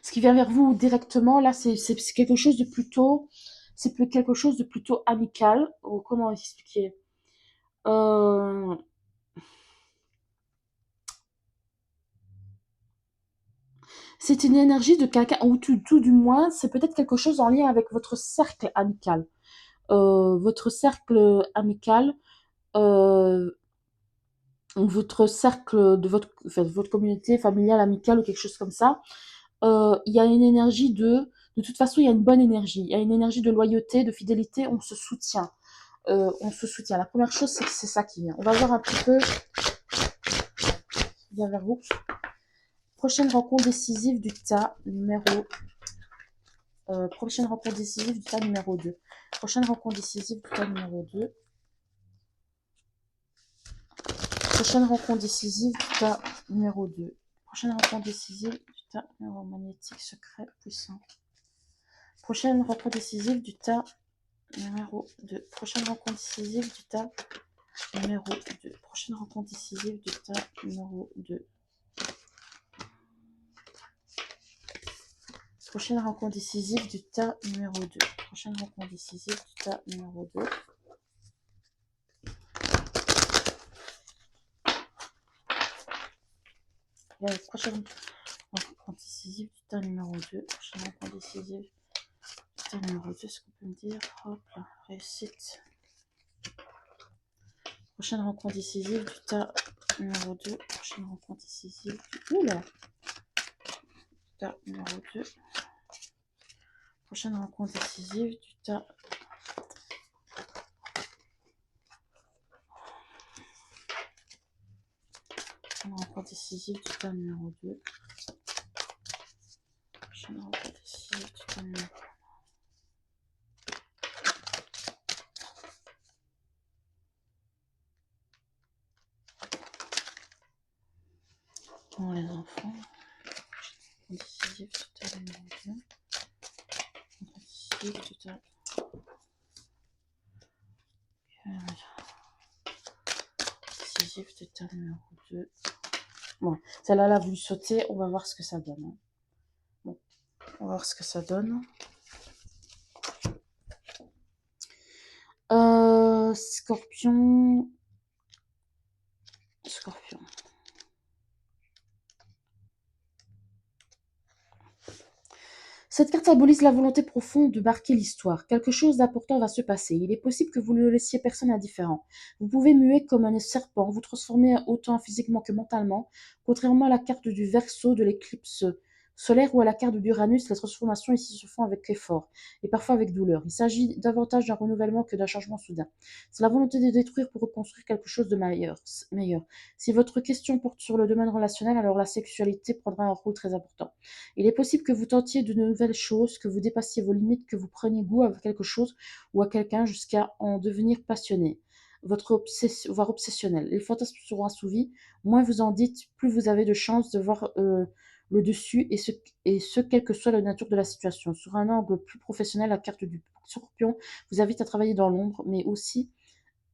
ce qui vient vers vous directement, là c'est quelque chose de plutôt, c'est plus quelque chose de plutôt amical, ou comment expliquer, c'est une énergie de quelqu'un, ou tout du moins, c'est peut-être quelque chose en lien avec votre cercle amical. Votre cercle amical, euh, votre cercle de votre communauté familiale, amicale ou quelque chose comme ça, il y a une énergie de toute façon, il y a une bonne énergie. Il y a une énergie de loyauté, de fidélité, on se soutient. On se soutient. La première chose, c'est que c'est ça qui vient. On va voir un petit peu. Bien vers vous. Prochaine rencontre décisive du tas numéro. Prochaine rencontre décisive du tas numéro 2. Prochaine rencontre décisive du tas numéro 2. Prochaine rencontre décisive du tas numéro 2. Prochaine rencontre décisive du tas numéro magnétique, secret, puissant. Prochaine rencontre décisive du tas numéro 2. Prochaine rencontre décisive du tas numéro 2. Prochaine rencontre décisive du tas numéro 2. Prochaine rencontre décisive du tas numéro 2. Prochaine rencontre décisive du tas numéro 2. La prochaine rencontre décisive du tas numéro 2. Prochaine rencontre décisive du tas numéro 2. Est-ce qu'on peut me dire? Hop là, réussite. Prochaine rencontre décisive du tas numéro 2. Prochaine rencontre décisive du... Oula! Tas numéro 2. Prochaine rencontre décisive du tas. Prochaine rencontre décisive du tas numéro 2. Prochaine rencontre décisive du tas numéro 2. Bon, les enfants. Décisive du tas numéro 2. Décisive du tas. Décisive du tas numéro 2. Bon, celle-là, elle a voulu sauter. On va voir ce que ça donne. Hein. Bon, on va voir ce que ça donne. Scorpion. Scorpion. Cette carte symbolise la volonté profonde de marquer l'histoire. Quelque chose d'important va se passer. Il est possible que vous ne laissiez personne indifférent. Vous pouvez muer comme un serpent, vous transformer autant physiquement que mentalement. Contrairement à la carte du Verseau de l'éclipse solaire ou à la carte d'Uranus, les transformations ici se font avec effort et parfois avec douleur. Il s'agit davantage d'un renouvellement que d'un changement soudain. C'est la volonté de détruire pour reconstruire quelque chose de meilleur. Si votre question porte sur le domaine relationnel, alors la sexualité prendra un rôle très important. Il est possible que vous tentiez de nouvelles choses, que vous dépassiez vos limites, que vous preniez goût à quelque chose ou à quelqu'un jusqu'à en devenir passionné, voire obsessionnel. Les fantasmes seront assouvis. Moins vous en dites, plus vous avez de chances de voir le dessus, et ce, quelle que soit la nature de la situation. Sur un angle plus professionnel, la carte du Scorpion vous invite à travailler dans l'ombre, mais aussi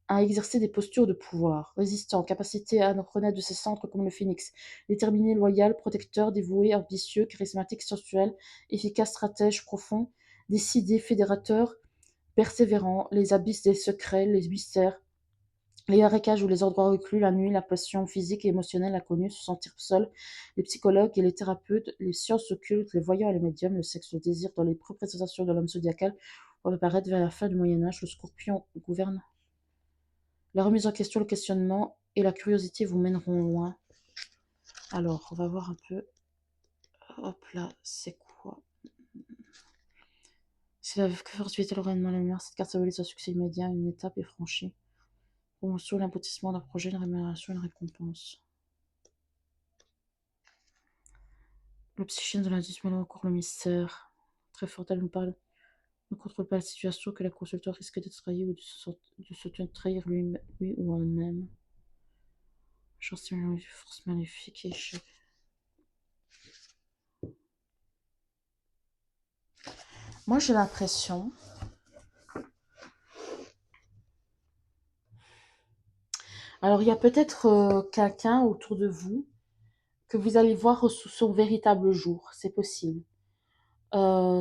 à exercer des postures de pouvoir. Résistant, capacité à renaître de ses centres comme le phénix. Déterminé, loyal, protecteur, dévoué, ambitieux, charismatique, sensuel, efficace, stratège, profond, décidé, fédérateur, persévérant, les abysses des secrets, les mystères, les marécages ou les endroits reclus, la nuit, la passion physique et émotionnelle inconnue, se sentir seul, les psychologues et les thérapeutes, les sciences occultes, les voyants et les médiums, le sexe, le désir dans les représentations de l'homme zodiacal vont apparaître vers la fin du Moyen-Âge. Le Scorpion gouverne. La remise en question, le questionnement et la curiosité vous mèneront loin. Alors, on va voir un peu. Hop là, c'est quoi? C'est la force vitale, le rayonnement, la lumière. Cette carte symbolise un succès immédiat, une étape est franchie. Promotion, l'aboutissement d'un projet, une rémunération, une récompense. Le psychisme de l'indice mêlant encore le mystère. Très fort, elle nous parle. Ne contrôle pas la situation, que la consultant risque d'être trahi ou de se trahir lui ou elle-même. Chance force maléfique et échec. Moi, j'ai l'impression. Alors, il y a peut-être quelqu'un autour de vous que vous allez voir sous son véritable jour. C'est possible.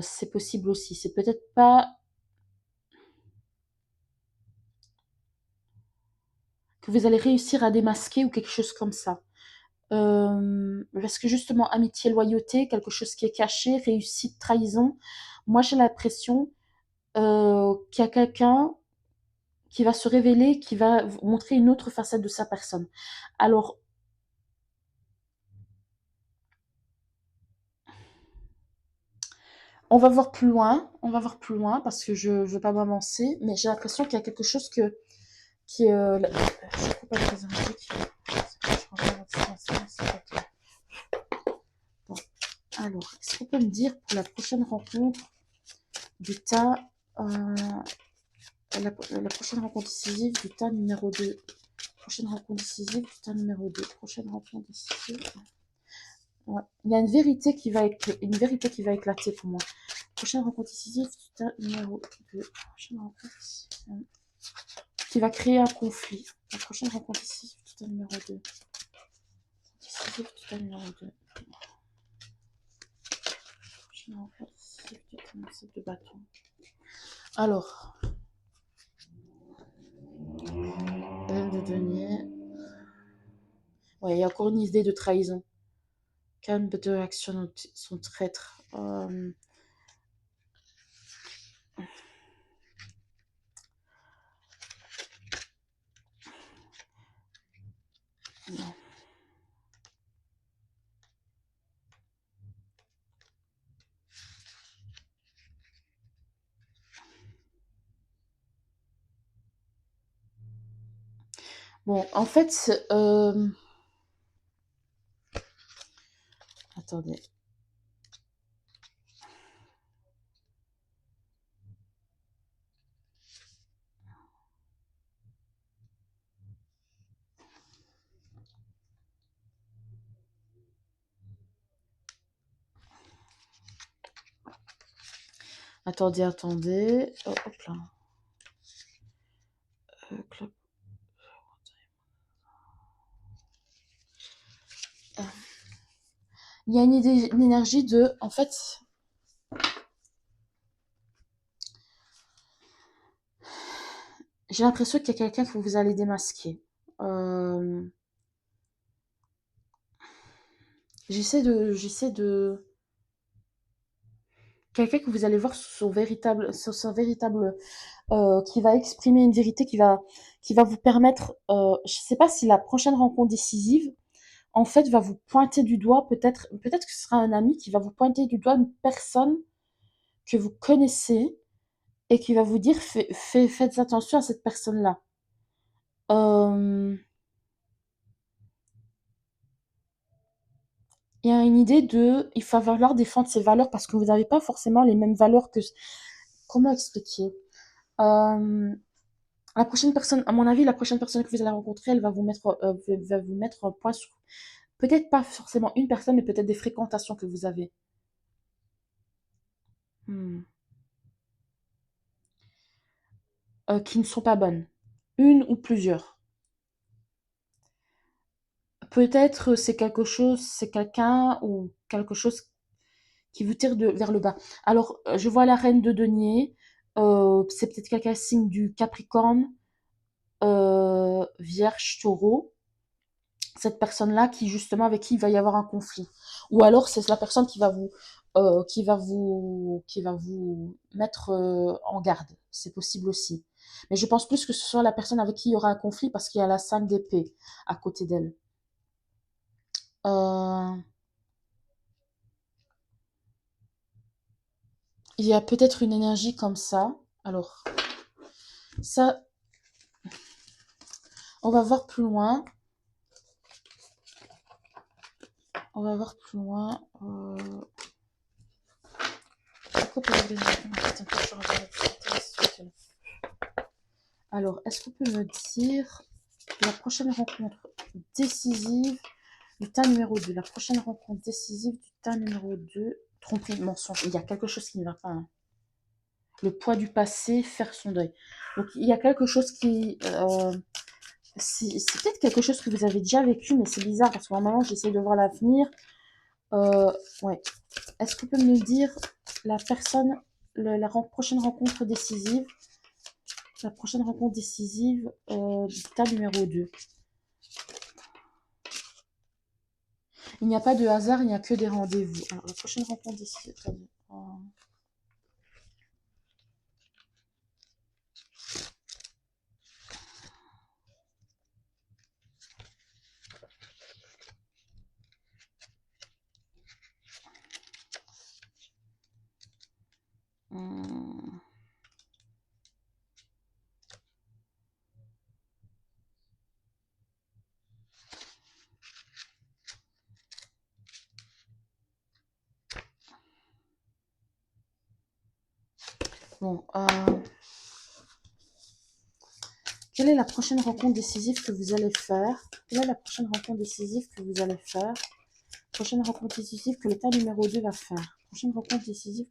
C'est possible aussi. C'est peut-être pas que vous allez réussir à démasquer ou quelque chose comme ça. Parce que justement, amitié, loyauté, quelque chose qui est caché, réussite, trahison. Moi, j'ai l'impression qu'il y a quelqu'un qui va se révéler, qui va montrer une autre facette de sa personne. Alors, on va voir plus loin parce que je veux pas m'avancer, mais j'ai l'impression qu'il y a quelque chose qui est. Je coupe avec les énergies. Bon. Alors, est-ce qu'on peut me dire pour la prochaine rencontre du tas, la prochaine rencontre décisive du tas numéro 2. Prochaine rencontre décisive du tas numéro 2. Prochaine rencontre décisive. Ouais. Il y a une vérité qui va éclater pour moi. Prochaine rencontre décisive du tas numéro 2. Prochaine rencontre décisive. Qui va créer un conflit. La prochaine rencontre décisive du tas numéro 2. Décisive du tas numéro 2. Prochaine rencontre décisive du tas numéro 2 de bâton. Alors. De denier. Ouais, il y a encore une idée de trahison. Calme de action sont traîtres. Non. Bon, en fait, attendez. Attendez. Oh, hop là. Il y a une énergie de, en fait, j'ai l'impression qu'il y a quelqu'un que vous allez démasquer. J'essaie de quelqu'un que vous allez voir sur son véritable, qui va exprimer une vérité qui va vous permettre, je sais pas si la prochaine rencontre décisive, en fait, va vous pointer du doigt, peut-être que ce sera un ami qui va vous pointer du doigt une personne que vous connaissez et qui va vous dire faites attention à cette personne-là. Il y a une idée de il va falloir défendre ses valeurs parce que vous n'avez pas forcément les mêmes valeurs que. Comment expliquer? La prochaine personne, à mon avis, la prochaine personne que vous allez rencontrer, elle va vous mettre un point sur Peut-être pas forcément une personne, mais peut-être des fréquentations que vous avez. Hmm. Qui ne sont pas bonnes. Une ou plusieurs. Peut-être c'est quelque chose, c'est quelqu'un ou quelque chose qui vous tire vers le bas. Alors, je vois la reine de denier. C'est peut-être quelqu'un signe du Capricorne, Vierge, Taureau. Cette personne-là qui justement avec qui il va y avoir un conflit. Ou alors c'est la personne qui va vous mettre en garde. C'est possible aussi. Mais je pense plus que ce soit la personne avec qui il y aura un conflit parce qu'il y a la 5 d'épée à côté d'elle. Euh, il y a peut-être une énergie comme ça. Alors, ça, on va voir plus loin. On va voir plus loin. Alors, est-ce qu'on peut me dire la prochaine rencontre décisive du tas numéro 2? La prochaine rencontre décisive du tas numéro 2. Tromperie, mensonge. Il y a quelque chose qui ne va pas. Hein. Le poids du passé, faire son deuil. Donc, il y a quelque chose qui... c'est peut-être quelque chose que vous avez déjà vécu, mais c'est bizarre parce qu'à un moment, j'essaie de voir l'avenir. Ouais. Est-ce qu'on peut me dire la personne, prochaine rencontre décisive? La prochaine rencontre décisive du tas numéro 2. Il n'y a pas de hasard, il n'y a que des rendez-vous. Alors, la prochaine rencontre décisive. Hum. Bon, quelle est la prochaine rencontre décisive que vous allez faire? Quelle est la prochaine rencontre décisive que vous allez faire? Prochaine rencontre décisive que le tas numéro 2 va faire. Prochaine rencontre décisive.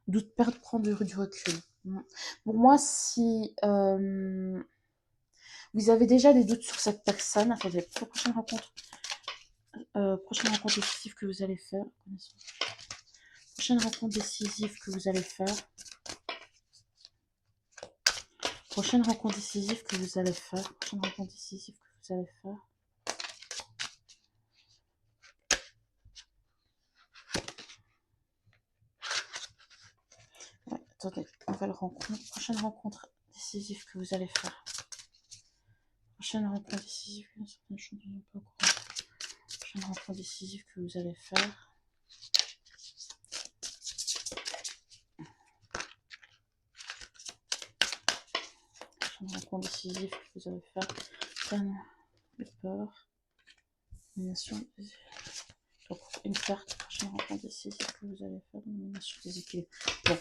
Doute, perdre, prendre du recul. Pour moi, si vous avez déjà des doutes sur cette personne, attendez, prochaine rencontre décisive que vous allez faire. Prochaine rencontre décisive que vous allez faire. Prochaine rencontre décisive que vous allez faire. Prochaine rencontre décisive que vous allez faire. Ouais, attendez, nouvelle rencontre. Prochaine rencontre décisive que vous allez faire. Prochaine rencontre décisive. Prochaine rencontre décisive que vous allez faire. Prochaine rencontre décisive que vous allez faire. Peine, peur, domination, donc une carte. Prochaine rencontre décisive que vous allez faire. Domination, déséquilibre. Bon.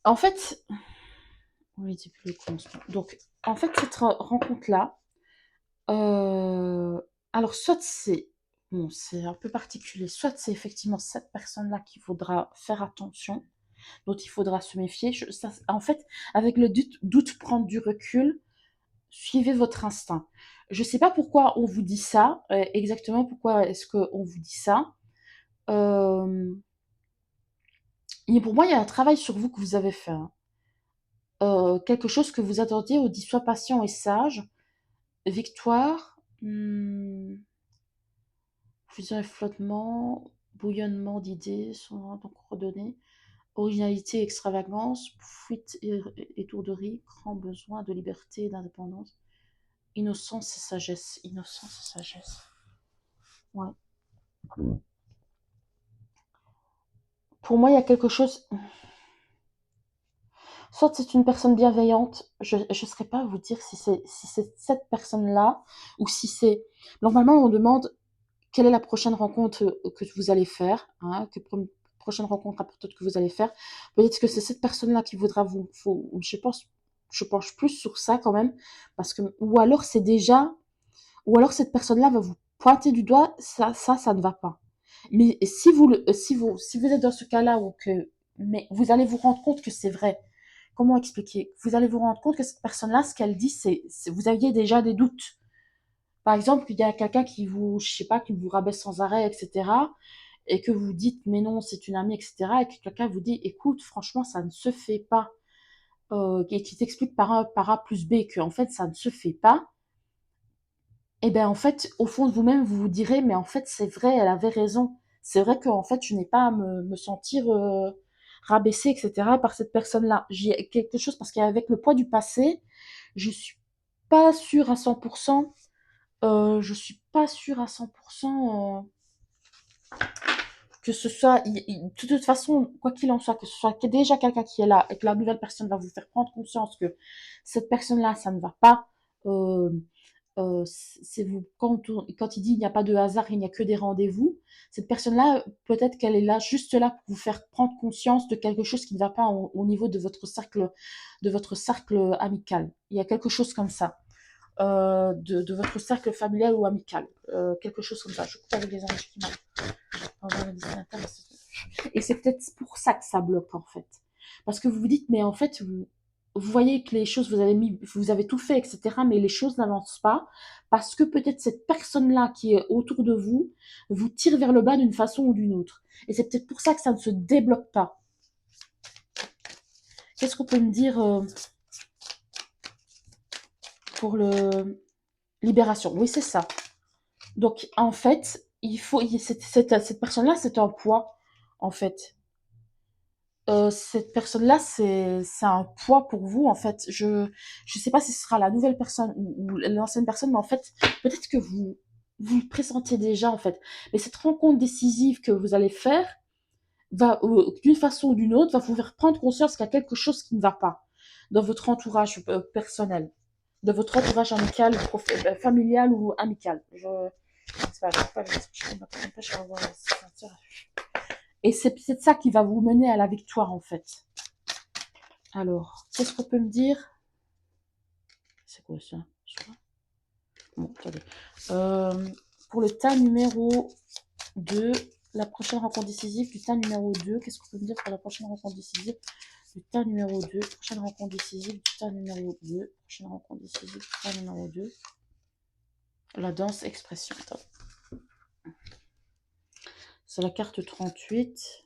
En fait, oui, depuis le commencement. Donc, en fait, cette rencontre-là, alors soit c'est bon, c'est un peu particulier, soit c'est effectivement cette personne-là qu'il faudra faire attention, dont il faudra se méfier. En fait, avec le doute, prendre du recul, suivez votre instinct. Je ne sais pas pourquoi on vous dit ça, exactement pourquoi est-ce qu'on vous dit ça. Et pour moi, il y a un travail sur vous que vous avez fait. Hein. Quelque chose que vous attendiez, on dit sois patient et sage. Victoire, fusion et flottement, bouillonnement d'idées sont donc redonnés. Originalité, extravagance, fuite, étourderie, grand besoin de liberté et d'indépendance. Innocence et sagesse. Innocence et sagesse. Ouais. Pour moi, il y a quelque chose. Soit c'est une personne bienveillante, je ne saurais pas vous dire si c'est cette personne-là ou si c'est. Normalement, on demande quelle est la prochaine rencontre que vous allez faire, hein, prochaine rencontre importante que vous allez faire. Peut-être que c'est cette personne-là qui voudra je penche plus sur ça quand même, parce que ou alors cette personne-là va vous pointer du doigt, ça ne va pas. Mais si vous êtes dans ce cas-là, mais vous allez vous rendre compte que c'est vrai. Comment expliquer? Vous allez vous rendre compte que cette personne-là, ce qu'elle dit, vous aviez déjà des doutes. Par exemple, il y a quelqu'un je sais pas, qui vous rabaisse sans arrêt, etc. Et que vous dites, mais non, c'est une amie, etc. Et que quelqu'un vous dit, écoute, franchement, ça ne se fait pas. Et qui t'explique par A plus B que, en fait, ça ne se fait pas. Et ben en fait, au fond de vous-même, vous vous direz, mais en fait, c'est vrai, elle avait raison. C'est vrai qu'en fait, je n'ai pas à me sentir rabaissée, etc. par cette personne-là. J'ai quelque chose parce qu'avec le poids du passé, je suis pas sûre à 100%. Je suis pas sûre à 100% que ce soit, de toute façon, quoi qu'il en soit, que ce soit déjà quelqu'un qui est là et que la nouvelle personne va vous faire prendre conscience que cette personne-là, ça ne va pas. Euh, c'est vous quand il dit il n'y a pas de hasard, il n'y a que des rendez-vous. Cette personne-là, peut-être qu'elle est là juste là pour vous faire prendre conscience de quelque chose qui ne va pas au niveau de votre cercle amical. Il y a quelque chose comme ça. De votre cercle familial ou amical. Quelque chose comme ça. Je coupe avec les anges qui et c'est peut-être pour ça que ça bloque, en fait. Parce que vous vous dites, mais en fait, vous voyez que les choses, vous avez tout fait, etc., mais les choses n'avancent pas, parce que peut-être cette personne-là qui est autour de vous, vous tire vers le bas d'une façon ou d'une autre. Et c'est peut-être pour ça que ça ne se débloque pas. Qu'est-ce qu'on peut me dire pour le libération? Oui, c'est ça. Donc, en fait, cette personne-là, c'est un poids, en fait. Cette personne-là, c'est un poids pour vous, en fait. Je sais pas si ce sera la nouvelle personne ou l'ancienne personne, mais en fait, peut-être que vous le pressentez déjà, en fait. Mais cette rencontre décisive que vous allez faire va, d'une façon ou d'une autre, va vous faire prendre conscience qu'il y a quelque chose qui ne va pas dans votre entourage personnel, dans votre entourage amical, familial ou amical. C'est pas, je vais avoir et c'est peut-être ça qui va vous mener à la victoire, en fait. Alors, qu'est-ce qu'on peut me dire? C'est quoi ça? Bon, attendez. Pour le tas numéro 2, la prochaine rencontre décisive du tas numéro 2, qu'est-ce qu'on peut me dire pour la prochaine rencontre décisive du tas numéro 2, prochaine rencontre décisive du tas numéro 2, prochaine rencontre décisive du tas numéro 2, la danse expression. Attends. C'est la carte 38.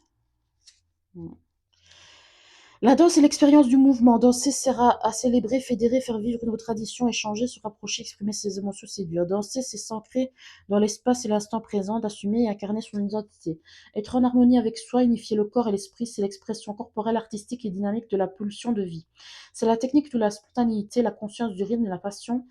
La danse est l'expérience du mouvement. Danser sert à célébrer, fédérer, faire vivre nos traditions, échanger, se rapprocher, exprimer ses émotions, séduire. Danser, c'est s'ancrer dans l'espace et l'instant présent, d'assumer et incarner son identité. Être en harmonie avec soi, unifier le corps et l'esprit, c'est l'expression corporelle, artistique et dynamique de la pulsion de vie. C'est la technique de la spontanéité, la conscience du rythme et la passion.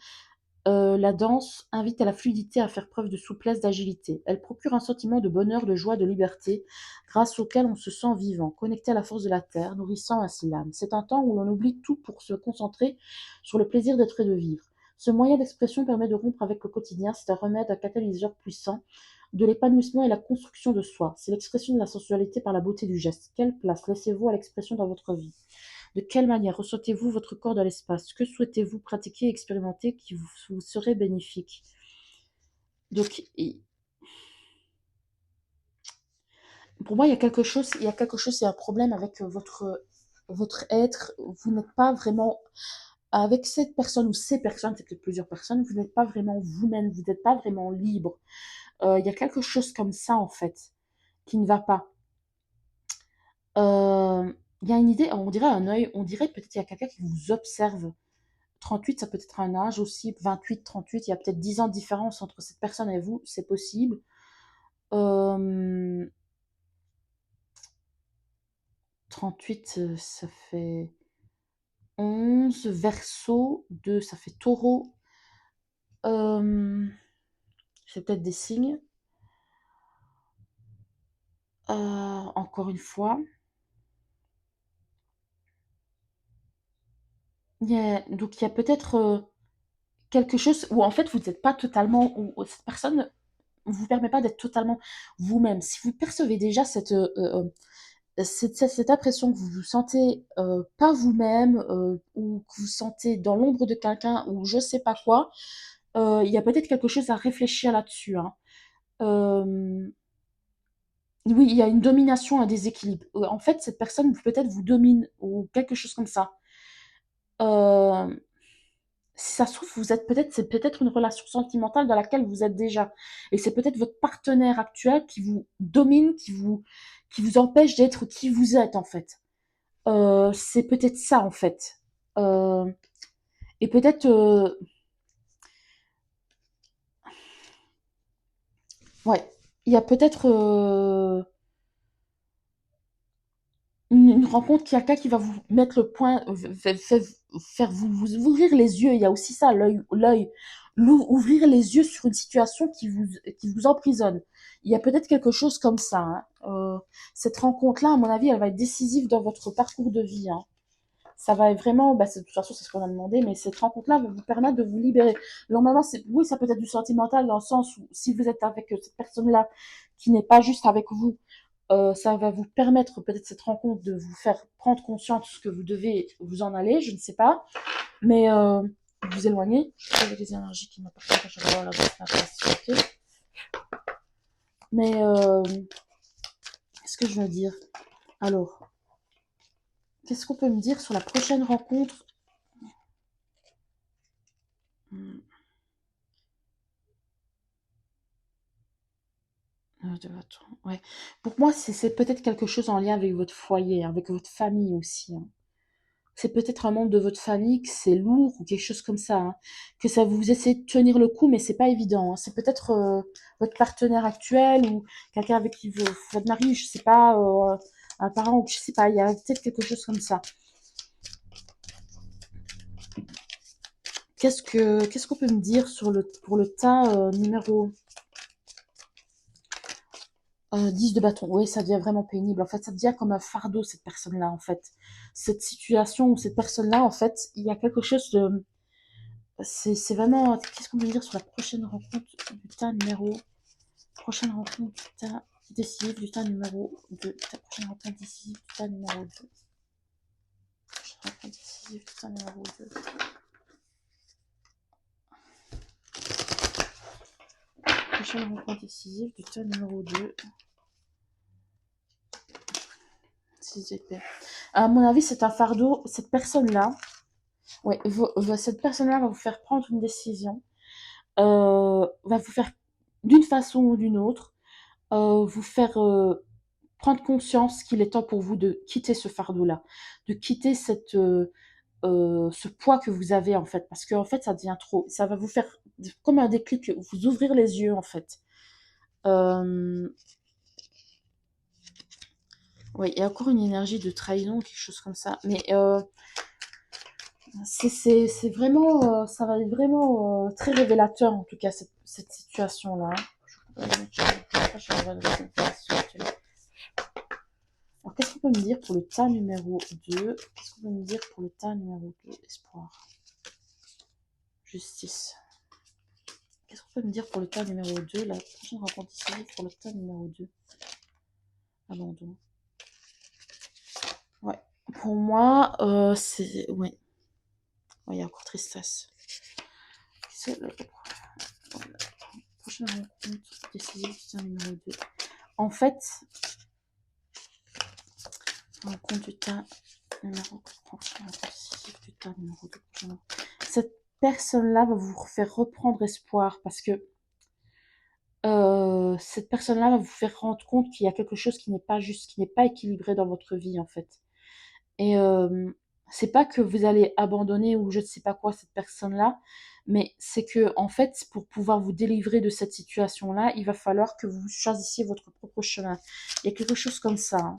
La danse invite à la fluidité, à faire preuve de souplesse, d'agilité. Elle procure un sentiment de bonheur, de joie, de liberté, grâce auquel on se sent vivant, connecté à la force de la terre, nourrissant ainsi l'âme. C'est un temps où l'on oublie tout pour se concentrer sur le plaisir d'être et de vivre. Ce moyen d'expression permet de rompre avec le quotidien, c'est un remède, un catalyseur puissant de l'épanouissement et la construction de soi. C'est l'expression de la sensualité par la beauté du geste. Quelle place laissez-vous à l'expression dans votre vie? De quelle manière ressentez-vous votre corps dans l'espace? Que souhaitez-vous pratiquer et expérimenter qui vous serait bénéfique? Donc, pour moi, il y a quelque chose, il y a un problème avec votre être. Vous n'êtes pas vraiment, avec cette personne ou ces personnes, c'est peut-être plusieurs personnes, vous n'êtes pas vraiment vous-même, vous n'êtes pas vraiment libre. Il y a quelque chose comme ça, en fait, qui ne va pas. Il y a une idée, on dirait un œil, on dirait peut-être qu'il y a quelqu'un qui vous observe. 38, ça peut être un âge aussi. 28, 38, il y a peut-être 10 ans de différence entre cette personne et vous, c'est possible. Euh, 38, ça fait 11. Verseau, 2, ça fait taureau. C'est peut-être des signes. Encore une fois. Donc il y a peut-être quelque chose où en fait vous n'êtes pas totalement, où cette personne ne vous permet pas d'être totalement vous-même. Si vous percevez déjà cette impression que vous vous sentez pas vous-même ou que vous sentez dans l'ombre de quelqu'un ou je sais pas quoi, Il y a peut-être quelque chose à réfléchir là-dessus, hein. Euh, oui, il y a une domination, un déséquilibre. En fait, cette personne peut-être vous domine ou quelque chose comme ça. Euh, Si ça se trouve, vous êtes peut-être, c'est peut-être une relation sentimentale dans laquelle vous êtes déjà. Et c'est peut-être votre partenaire actuel qui vous domine, qui vous empêche d'être qui vous êtes, en fait. C'est peut-être ça, en fait. Euh, et peut-être, ouais, il y a peut-être une rencontre, quelqu'un qui va vous mettre le point, faire vous ouvrir les yeux. Il y a aussi ça, ouvrir les yeux sur une situation qui vous emprisonne. Il y a peut-être quelque chose comme ça, hein. Cette rencontre-là, à mon avis, elle va être décisive dans votre parcours de vie, hein. Ça va être vraiment, bah, de toute façon, c'est ce qu'on a demandé, mais cette rencontre-là va vous permettre de vous libérer. Normalement, oui, ça peut être du sentimental dans le sens où si vous êtes avec cette personne-là qui n'est pas juste avec vous, ça va vous permettre peut-être cette rencontre de vous faire prendre conscience que vous devez vous en aller, je ne sais pas, mais vous éloigner. J'avais des énergies qui m'appartiennent quand je regarde la place. Mais qu'est-ce que je veux dire? Alors, qu'est-ce qu'on peut me dire sur la prochaine rencontre? Hmm, ouais. Pour moi, c'est peut-être quelque chose en lien avec votre foyer, avec votre famille aussi, hein. C'est peut-être un membre de votre famille que c'est lourd ou quelque chose comme ça, hein. Que ça vous essaie de tenir le coup, mais c'est pas évident, hein. C'est peut-être votre partenaire actuel ou quelqu'un avec qui vous êtes marié, je sais pas, un parent ou je sais pas. Il y a peut-être quelque chose comme ça. Qu'est-ce qu'on peut me dire sur pour le tas numéro 10 de bâton? Oui, ça devient vraiment pénible. En fait, ça devient comme un fardeau cette personne-là. En fait, cette situation ou cette personne-là, en fait, il y a quelque chose de c'est vraiment. Qu'est-ce qu'on peut dire sur la prochaine rencontre du tas numéro. Prochaine rencontre du tas décisive du tas numéro 2. Ta prochaine rencontre décisive du tas numéro 2. Prochaine rencontre décisive du tas numéro 2. Prochaine rencontre décisive du tas numéro 2. 6 épées. À mon avis, c'est un fardeau. Cette personne-là, ouais, cette personne-là va vous faire prendre une décision, va vous faire, d'une façon ou d'une autre, vous faire prendre conscience qu'il est temps pour vous de quitter ce fardeau-là, de quitter ce poids que vous avez en fait, parce que en fait ça devient trop, ça va vous faire comme un déclic, vous ouvrir les yeux en fait. Euh, oui, il y a encore une énergie de trahison, quelque chose comme ça, mais c'est vraiment, ça va être vraiment très révélateur en tout cas cette situation-là. Alors, qu'est-ce qu'on peut me dire pour le tas numéro 2? Qu'est-ce qu'on peut me dire pour le tas numéro 2? Espoir. Justice. Qu'est-ce qu'on peut me dire pour le tas numéro 2? La prochaine rencontre décisive pour le tas numéro 2. Abandon. Ouais. Pour moi, c'est... Ouais. Ouais, il y a encore tristesse. C'est la prochaine rencontre décisive du tas numéro 2. En fait, rencontre du tas numéro 2. Cette personne-là va vous faire reprendre espoir parce que cette personne-là va vous faire rendre compte qu'il y a quelque chose qui n'est pas juste, qui n'est pas équilibré dans votre vie en fait. Et c'est pas que vous allez abandonner ou je ne sais pas quoi cette personne-là, mais c'est que en fait, pour pouvoir vous délivrer de cette situation-là, il va falloir que vous choisissiez votre propre chemin. Il y a quelque chose comme ça, hein.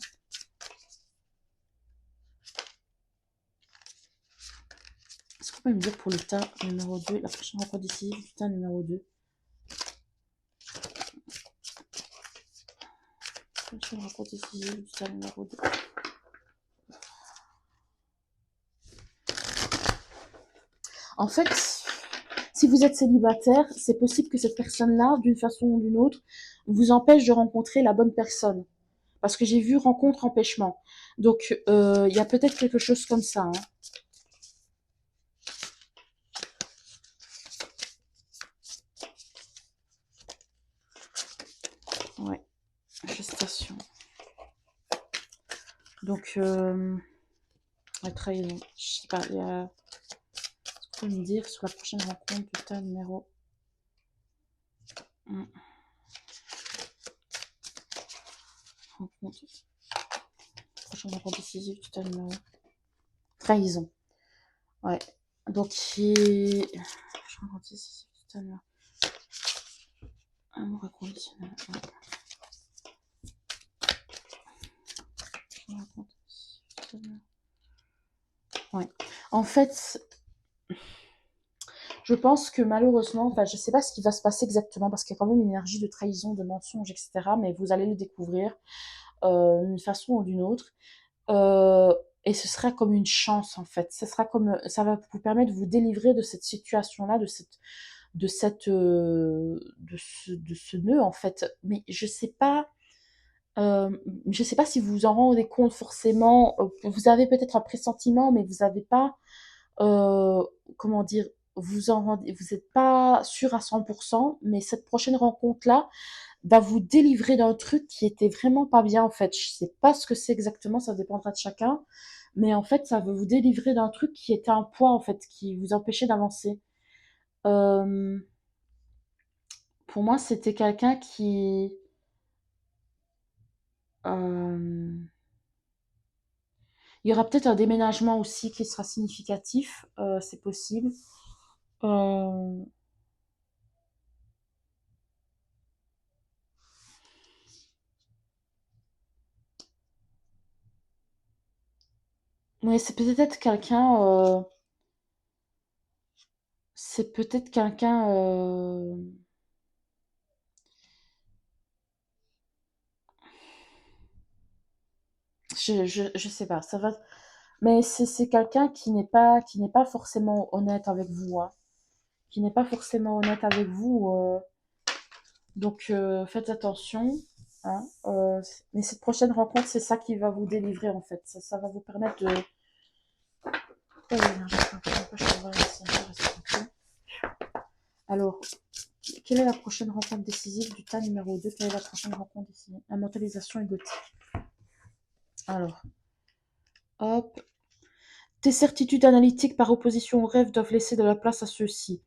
Est-ce qu'on peut me dire pour le tas numéro 2, la prochaine rencontre décisive du tas numéro 2? La prochaine rencontre décisive du tas numéro 2. En fait, si vous êtes célibataire, c'est possible que cette personne-là, d'une façon ou d'une autre, vous empêche de rencontrer la bonne personne. Parce que j'ai vu rencontre empêchement. Donc, il y a peut-être quelque chose comme ça, hein. Ouais, gestation. Donc, la trahison. Je sais pas, il y a... Ce qu'on peut me dire sur la prochaine rencontre du tas numéro... Rencontre. Prochaine rencontre décisive du tas numéro... Trahison. Ouais. Donc, prochaine rencontre décisive du tas numéro... Amour inconditionnel. Ouais. Ouais. En fait, je pense que malheureusement, enfin, je sais pas ce qui va se passer exactement parce qu'il y a quand même une énergie de trahison, de mensonge, etc. Mais vous allez le découvrir d'une façon ou d'une autre. Et ce sera comme une chance en fait. Ce sera comme, ça va vous permettre de vous délivrer de cette situation-là, de ce nœud en fait. Mais je sais pas si vous vous en rendez compte forcément. Vous avez peut-être un pressentiment, mais vous n'avez pas, euh, comment dire, vous n'êtes pas sûr à 100%. Mais cette prochaine rencontre-là va vous délivrer d'un truc qui était vraiment pas bien en fait. Je sais pas ce que c'est exactement, ça dépendra de chacun. Mais en fait, ça va vous délivrer d'un truc qui était un poids en fait, qui vous empêchait d'avancer. Euh, pour moi, c'était quelqu'un qui... euh, il y aura peut-être un déménagement aussi qui sera significatif, c'est possible. Euh, mais c'est peut-être quelqu'un... c'est peut-être quelqu'un... je sais pas, ça va... Mais c'est quelqu'un qui n'est pas forcément honnête avec vous, hein. Qui n'est pas forcément honnête avec vous. Donc faites attention. Hein, mais cette prochaine rencontre, c'est ça qui va vous délivrer en fait. Ça va vous permettre de... Pourquoi l'énergie alors, quelle est la prochaine rencontre décisive du tas numéro 2? Quelle est la prochaine rencontre décisive? La mentalisation égotique. Alors, hop. Tes certitudes analytiques par opposition aux rêves doivent laisser de la place à ceux-ci.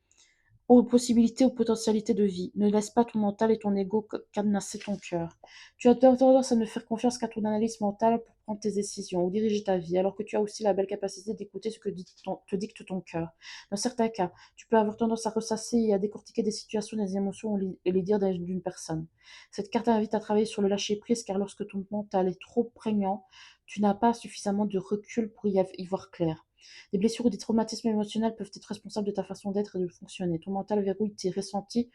Aux possibilités, aux potentialités de vie. Ne laisse pas ton mental et ton ego cadenasser ton cœur. Tu as tendance à ne faire confiance qu'à ton analyse mentale pour prendre tes décisions ou diriger ta vie, alors que tu as aussi la belle capacité d'écouter ce que te dicte ton cœur. Dans certains cas, tu peux avoir tendance à ressasser et à décortiquer des situations, des émotions et les dires d'une personne. Cette carte invite à travailler sur le lâcher-prise, car lorsque ton mental est trop prégnant, tu n'as pas suffisamment de recul pour y voir clair. Des blessures ou des traumatismes émotionnels peuvent être responsables de ta façon d'être et de fonctionner. Ton mental verrouille tes ressentis,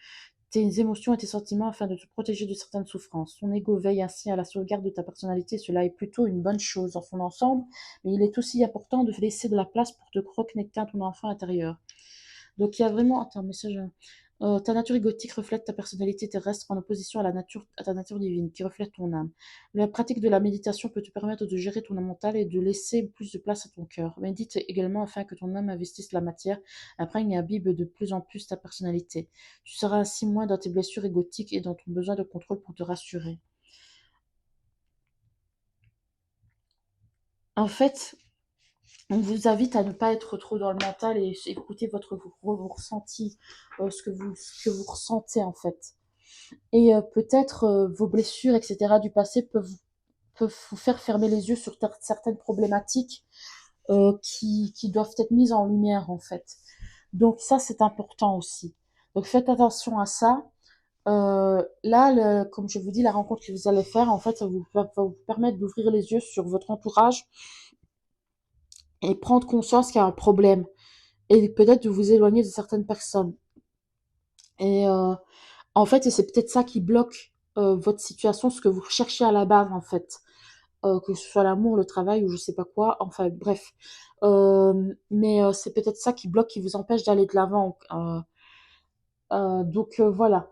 tes émotions et tes sentiments afin de te protéger de certaines souffrances. Ton ego veille ainsi à la sauvegarde de ta personnalité. Cela est plutôt une bonne chose dans son ensemble, mais il est aussi important de laisser de la place pour te reconnecter à ton enfant intérieur. Donc il y a vraiment... Attends, message... ta nature égotique reflète ta personnalité terrestre en opposition à ta nature divine, qui reflète ton âme. La pratique de la méditation peut te permettre de gérer ton âme mentale et de laisser plus de place à ton cœur. Médite également afin que ton âme investisse la matière, imprègne et imbibe de plus en plus ta personnalité. Tu seras ainsi moins dans tes blessures égotiques et dans ton besoin de contrôle pour te rassurer. En fait, on vous invite à ne pas être trop dans le mental et écouter vos ressentis, ce que vous ressentez en fait. Et peut-être vos blessures, etc. du passé peuvent vous faire fermer les yeux sur certaines problématiques qui doivent être mises en lumière en fait. Donc ça, c'est important aussi. Donc faites attention à ça. Là, comme je vous dis, la rencontre que vous allez faire, en fait, va vous permettre d'ouvrir les yeux sur votre entourage et prendre conscience qu'il y a un problème. Et peut-être de vous éloigner de certaines personnes. Et en fait, et c'est peut-être ça qui bloque votre situation, ce que vous recherchez à la base, en fait. Que ce soit l'amour, le travail ou je sais pas quoi. Enfin, bref. Mais c'est peut-être ça qui bloque, qui vous empêche d'aller de l'avant. Donc voilà.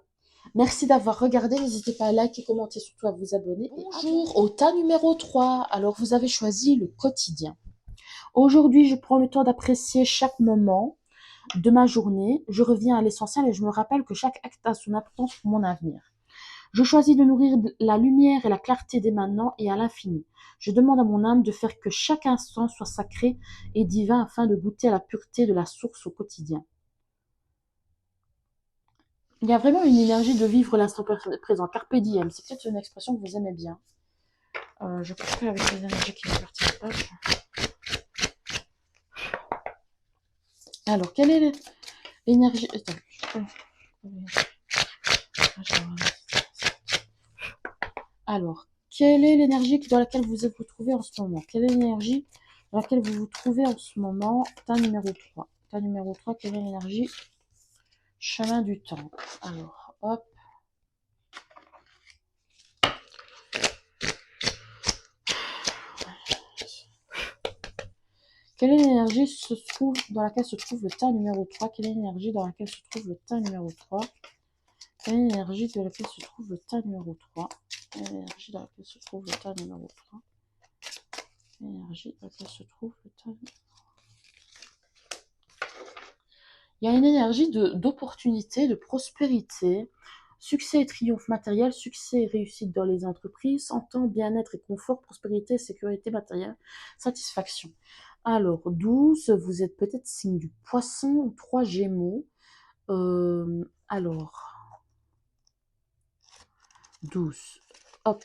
Merci d'avoir regardé. N'hésitez pas à liker, commenter, surtout à vous abonner. Bonjour, au tas numéro 3. Alors, vous avez choisi le quotidien. Aujourd'hui, je prends le temps d'apprécier chaque moment de ma journée. Je reviens à l'essentiel et je me rappelle que chaque acte a son importance pour mon avenir. Je choisis de nourrir la lumière et la clarté dès maintenant et à l'infini. Je demande à mon âme de faire que chaque instant soit sacré et divin afin de goûter à la pureté de la source au quotidien. Il y a vraiment une énergie de vivre l'instant présent. Carpe diem, c'est peut-être une expression que vous aimez bien. Je poursuis avec les énergies qui font partie de la page. Alors, quelle est l'énergie... Alors, quelle est l'énergie dans laquelle vous vous trouvez en ce moment? Quelle est l'énergie dans laquelle vous vous trouvez en ce moment? Tas numéro 3. Tas numéro 3, quelle est l'énergie? Chemin du temps. Alors, hop. Quelle est l'énergie dans laquelle se trouve le tas numéro 3? Quelle est l'énergie dans laquelle se trouve le tas numéro 3? Quelle est l'énergie dans laquelle se trouve le tas numéro 3? Quelle est l'énergie dans laquelle se trouve le tas numéro 3? L'énergie dans laquelle se trouve le tas numéro 3? Il y a une énergie d'opportunité, de prospérité, succès et triomphe matériel, succès et réussite dans les entreprises, santé, bien-être et confort, prospérité, sécurité matérielle, satisfaction. Alors, 12, vous êtes peut-être signe du poisson ou 3 gémeaux. Alors, 12. Hop.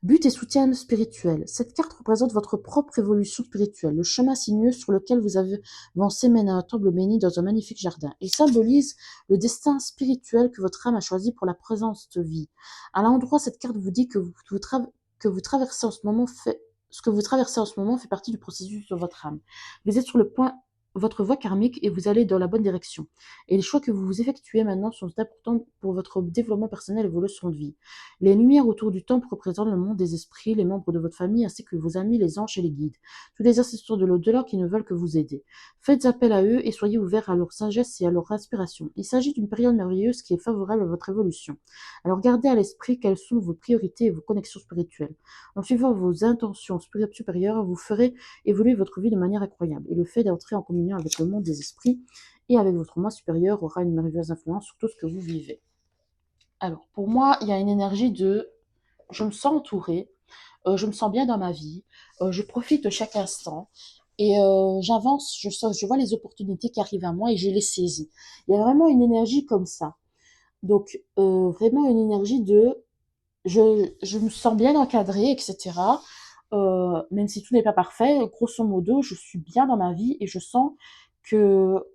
But et soutien spirituel. Cette carte représente votre propre évolution spirituelle. Le chemin sinueux sur lequel vous avez avancé mène à un temple béni dans un magnifique jardin. Il symbolise le destin spirituel que votre âme a choisi pour la présente vie. À l'endroit, cette carte vous dit que vous traversez en ce moment ce que vous traversez en ce moment fait partie du processus de votre âme. Vous êtes sur le point votre voie karmique et vous allez dans la bonne direction. Et les choix que vous effectuez maintenant sont importants pour votre développement personnel et vos leçons de vie. Les lumières autour du temple représentent le monde des esprits, les membres de votre famille ainsi que vos amis, les anges et les guides. Tous les assistants de l'au-delà qui ne veulent que vous aider. Faites appel à eux et soyez ouverts à leur sagesse et à leur inspiration. Il s'agit d'une période merveilleuse qui est favorable à votre évolution. Alors gardez à l'esprit quelles sont vos priorités et vos connexions spirituelles. En suivant vos intentions supérieures, vous ferez évoluer votre vie de manière incroyable. Et le fait d'entrer en communion avec le monde des esprits et avec votre moi supérieur aura une merveilleuse influence sur tout ce que vous vivez. Alors, pour moi, il y a une énergie de je me sens entourée, je me sens bien dans ma vie, je profite de chaque instant et j'avance, je vois les opportunités qui arrivent à moi et je les saisis. Il y a vraiment une énergie comme ça. Donc, vraiment une énergie de je me sens bien encadrée, etc. Même si tout n'est pas parfait, grosso modo, je suis bien dans ma vie et je sens que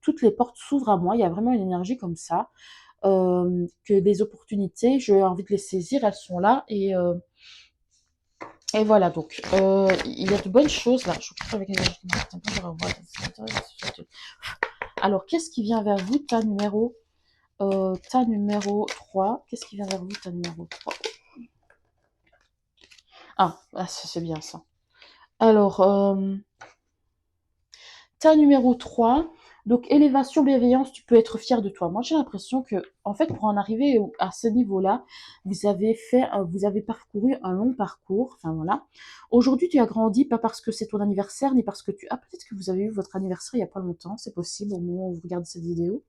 toutes les portes s'ouvrent à moi. Il y a vraiment une énergie comme ça. Que des opportunités, j'ai envie de les saisir, elles sont là et voilà donc il y a de bonnes choses là. Je trouve avec alors qu'est-ce qui vient vers vous, ta numéro 3, qu'est-ce qui vient vers vous, ta numéro 3? Ah, c'est bien ça. Alors ta numéro 3, donc élévation, bienveillance, tu peux être fier de toi. Moi, j'ai l'impression que, en fait, pour en arriver à ce niveau-là, vous avez parcouru un long parcours. Enfin voilà. Aujourd'hui, tu as grandi, pas parce que c'est ton anniversaire, ni parce que peut-être que vous avez eu votre anniversaire il y a pas longtemps, c'est possible au moment où vous regardez cette vidéo.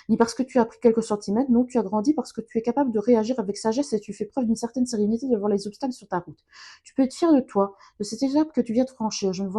Ni parce que tu as pris quelques centimètres, non, tu as grandi parce que tu es capable de réagir avec sagesse et tu fais preuve d'une certaine sérénité devant les obstacles sur ta route. Tu peux être fier de toi, de cette étape que tu viens de franchir. Je ne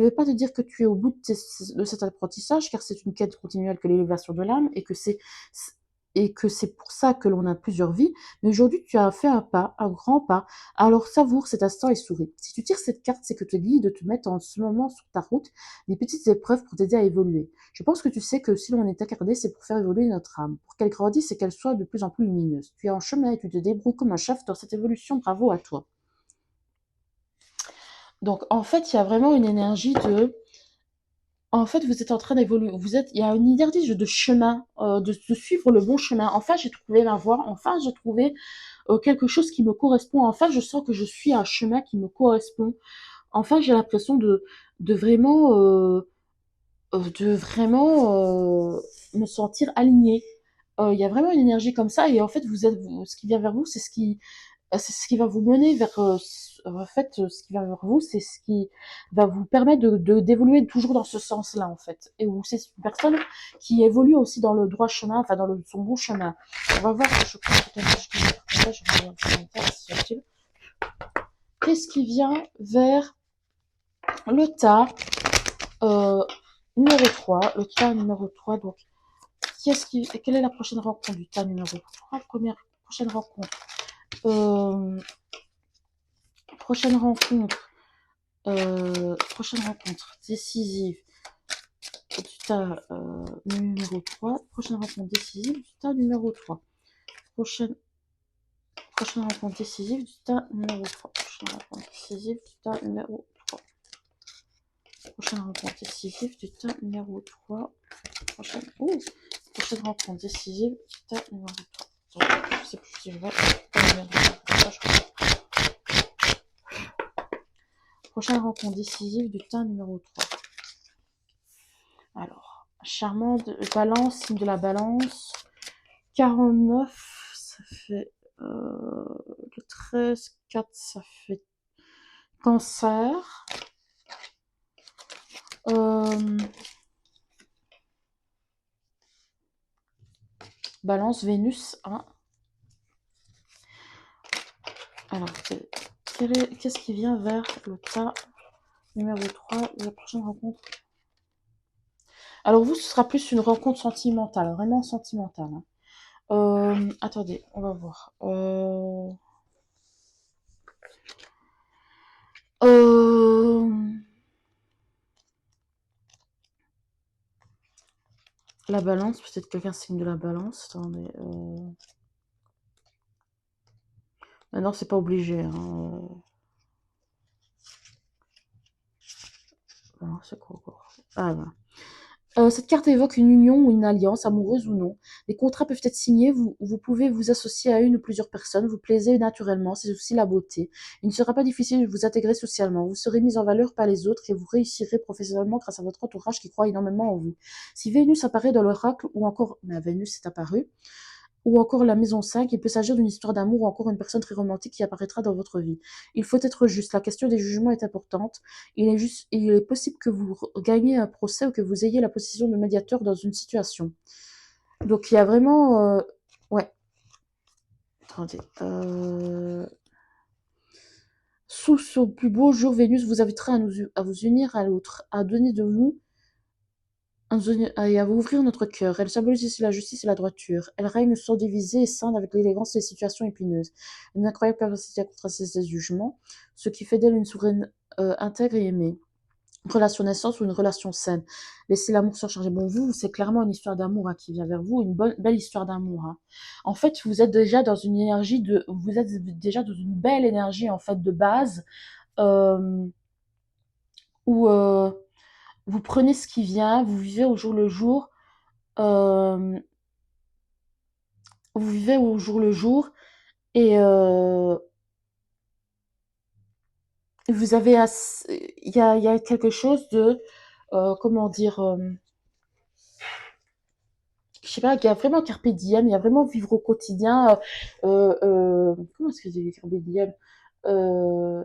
vais pas te dire que tu es au bout de cet apprentissage, car c'est une quête continuelle que l'élévation de l'âme et que c'est pour ça que l'on a plusieurs vies, mais aujourd'hui tu as fait un pas, un grand pas, alors savoure cet instant et souris. Si tu tires cette carte, c'est que tes guides te mettent en ce moment sur ta route des petites épreuves pour t'aider à évoluer. Je pense que tu sais que si l'on est incarné, c'est pour faire évoluer notre âme, pour qu'elle grandisse et qu'elle soit de plus en plus lumineuse. Tu es en chemin et tu te débrouilles comme un chef dans cette évolution, bravo à toi. Donc en fait, il y a vraiment une énergie de en fait, vous êtes en train d'évoluer. Il y a une énergie de chemin, de suivre le bon chemin. Enfin, j'ai trouvé ma voie. Enfin, j'ai trouvé quelque chose qui me correspond. Enfin, je sens que je suis un chemin qui me correspond. Enfin, j'ai l'impression de vraiment, me sentir alignée. Il y a vraiment une énergie comme ça. Et en fait, ce qui vient vers vous, c'est ce qui, c'est ce qui va vous mener vers, en fait, ce qui va vers vous, c'est ce qui va vous permettre d'évoluer toujours dans ce sens-là, en fait. Et où c'est une personne qui évolue aussi dans le droit chemin, enfin dans son bon chemin. On va voir, je crois que je vais regarder. Qu'est-ce qui vient vers le tas euh, numéro 3, le tas numéro 3, donc quelle est la prochaine rencontre du tas numéro 3? Prochaine rencontre. Euh, prochaine rencontre décisive du tas numéro 3. Prochaine rencontre décisive du tas numéro 3. Prochaine rencontre décisive du tas numéro 3. Prochaine rencontre décisive du tas numéro 3. Prochaine rencontre décisive du tas numéro 3. Prochaine rencontre décisive du tas numéro 3. Attends, je sais plus si je vais. Prochaine rencontre décisive du tas numéro 3. Alors, charmant de balance, signe de la balance. 49, ça fait le 13, 4, ça fait cancer. Balance, Vénus, 1. Alors, qu'est-ce qui vient vers le tas numéro 3, la prochaine rencontre? Alors vous, ce sera plus une rencontre sentimentale, vraiment sentimentale. Attendez, on va voir. La balance, peut-être quelqu'un signe de la balance. Attendez. Non, c'est pas obligé. Hein. Alors, c'est quoi encore? Ah, voilà. Cette carte évoque une union ou une alliance, amoureuse ou non. Les contrats peuvent être signés, vous pouvez vous associer à une ou plusieurs personnes, vous plaisez naturellement, c'est aussi la beauté. Il ne sera pas difficile de vous intégrer socialement, vous serez mis en valeur par les autres et vous réussirez professionnellement grâce à votre entourage qui croit énormément en vous. Si Vénus apparaît dans l'oracle, ou encore, Vénus est apparue, ou encore la maison 5, il peut s'agir d'une histoire d'amour ou encore une personne très romantique qui apparaîtra dans votre vie. Il faut être juste, la question des jugements est importante. Il est possible que vous gagniez un procès ou que vous ayez la position de médiateur dans une situation. Donc il y a vraiment... ouais. Attendez. Sous son plus beau jour, Vénus vous invitera à vous unir à l'autre, à donner de vous et à vous ouvrir notre cœur. Elle symbolise ici la justice et la droiture. Elle règne sans diviser et scinde avec l'élégance des situations épineuses. Une incroyable capacité à contraster ses jugements, ce qui fait d'elle une souveraine intègre et aimée. Une relation naissance ou une relation saine. Laissez l'amour surcharger. Bon, vous, c'est clairement une histoire d'amour qui vient vers vous, une belle histoire d'amour. Hein. En fait, vous êtes déjà dans une énergie vous êtes déjà dans une belle énergie en fait de base euh, où vous prenez ce qui vient, vous vivez au jour le jour. Euh, Vous vivez au jour le jour et vous avez il y a quelque chose de comment dire je sais pas, il y a vraiment carpe diem, il y a vraiment vivre au quotidien. Comment est-ce que j'ai carpe diem euh,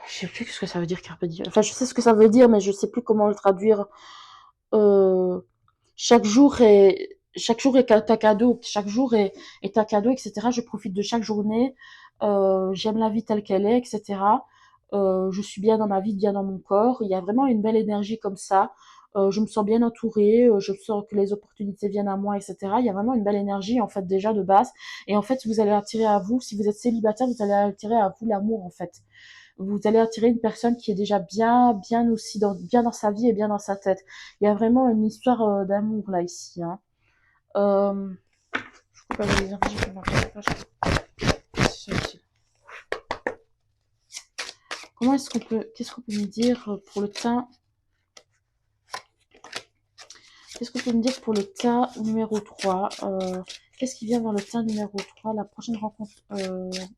je sais plus ce que ça veut dire carpe diem. Enfin, je sais ce que ça veut dire, mais je sais plus comment le traduire. Euh, chaque jour est un cadeau, chaque jour est un cadeau, etc. Je profite de chaque journée, j'aime la vie telle qu'elle est, etc. Je suis bien dans ma vie, bien dans mon corps. Il y a vraiment une belle énergie comme ça. Je me sens bien entourée, je sens que les opportunités viennent à moi, etc. Il y a vraiment une belle énergie en fait déjà de base. Et en fait, vous allez attirer à vous, si vous êtes célibataire, vous allez attirer à vous l'amour en fait. Vous allez attirer une personne qui est déjà bien aussi, bien dans sa vie et bien dans sa tête. Il y a vraiment une histoire d'amour là ici. Hein. Je coupe avec les énergies qui qu'est-ce qu'on peut me dire pour le tas Qu'est-ce qu'on peut me dire pour le tas numéro 3 Qu'est-ce qui vient vers le tas numéro 3? La prochaine rencontre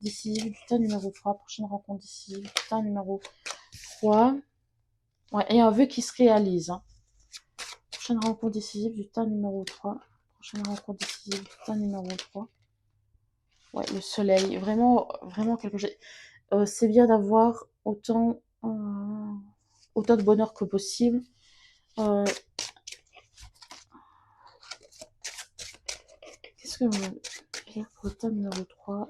décisive du tas numéro 3. Prochaine rencontre décisive du tas numéro 3. Ouais, et un vœu qui se réalise. Hein. Prochaine rencontre décisive du tas numéro 3. Prochaine rencontre décisive du tas numéro 3. Ouais, le soleil, vraiment, vraiment quelque chose. C'est bien d'avoir autant de bonheur que possible. Euh, Qu'est-ce que je veux dire pour le tome numéro 3?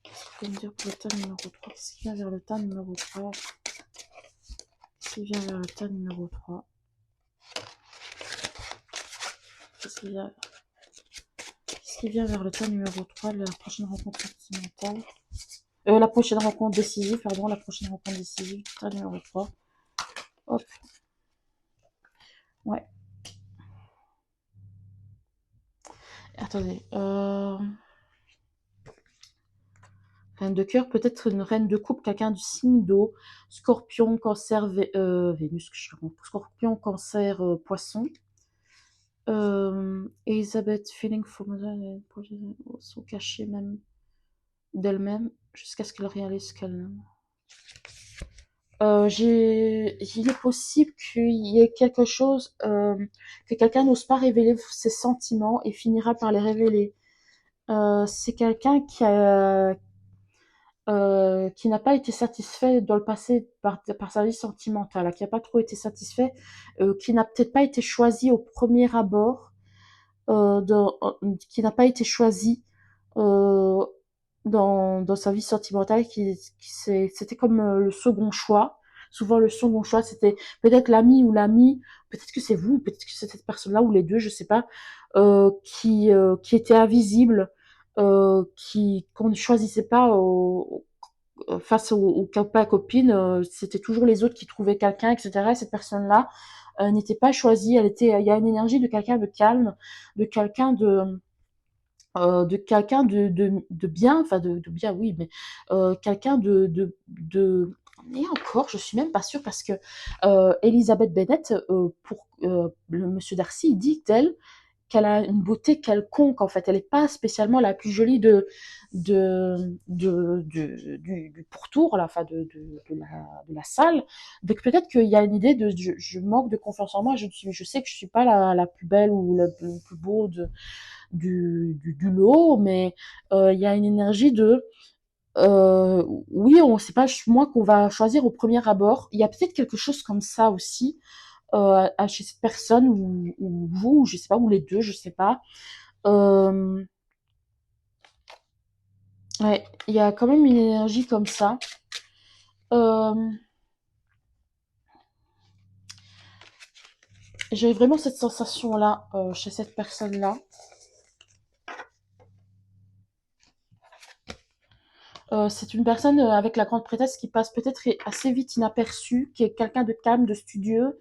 Je vais me dire pour le tome numéro 3. Qu'est-ce qui vient vers le tome numéro 3? Qu'est-ce qui vient vers le tome numéro 3? Qu'est-ce qui vient vers le tome numéro 3 de la prochaine rencontre sentimentale? La prochaine rencontre décisive, pardon, la prochaine rencontre décisive, tome numéro 3. Hop. Ouais. Attendez. Reine de cœur, peut-être une reine de coupe, quelqu'un du signe d'eau, scorpion, cancer, Vénus, scorpion, cancer, poisson. Elisabeth, feeling for sont cachés même d'elle-même jusqu'à ce qu'elle réalise qu'elle aime. Il est possible qu'il y ait quelque chose, que quelqu'un n'ose pas révéler ses sentiments et finira par les révéler. C'est quelqu'un qui n'a pas été satisfait dans le passé par sa vie sentimentale, qui n'a pas trop été satisfait, qui n'a peut-être pas été choisi au premier abord, qui n'a pas été choisi euh, dans sa vie sentimentale, c'était comme le second choix. Souvent, le second choix, c'était peut-être l'ami ou l'ami, peut-être que c'est vous, peut-être que c'est cette personne-là, ou les deux, je sais pas, qui était invisible, qu'on ne choisissait pas face aux copains copines, c'était toujours les autres qui trouvaient quelqu'un, etc. Et cette personne-là n'était pas choisie. Il y a une énergie de quelqu'un de calme, de quelqu'un de bien, enfin de bien, oui, mais quelqu'un et encore, je suis même pas sûre parce que Elisabeth Bennett, pour le Monsieur Darcy, il dit qu'elle a une beauté quelconque en fait. Elle n'est pas spécialement la plus jolie du pourtour, là, enfin de la salle. Donc peut-être qu'il y a une idée de je manque de confiance en moi. Je sais que je suis pas la plus belle ou le plus beau du lot, mais il y a une énergie de oui, on sait pas moi qu'on va choisir au premier abord. Il y a peut-être quelque chose comme ça aussi chez cette personne ou vous, je sais pas, ou les deux, je sais pas. Euh, ouais, il y a quand même une énergie comme ça. Euh, j'ai vraiment cette sensation-là chez cette personne-là. C'est une personne avec la grande prêtresse qui passe peut-être assez vite inaperçue, qui est quelqu'un de calme, de studieux,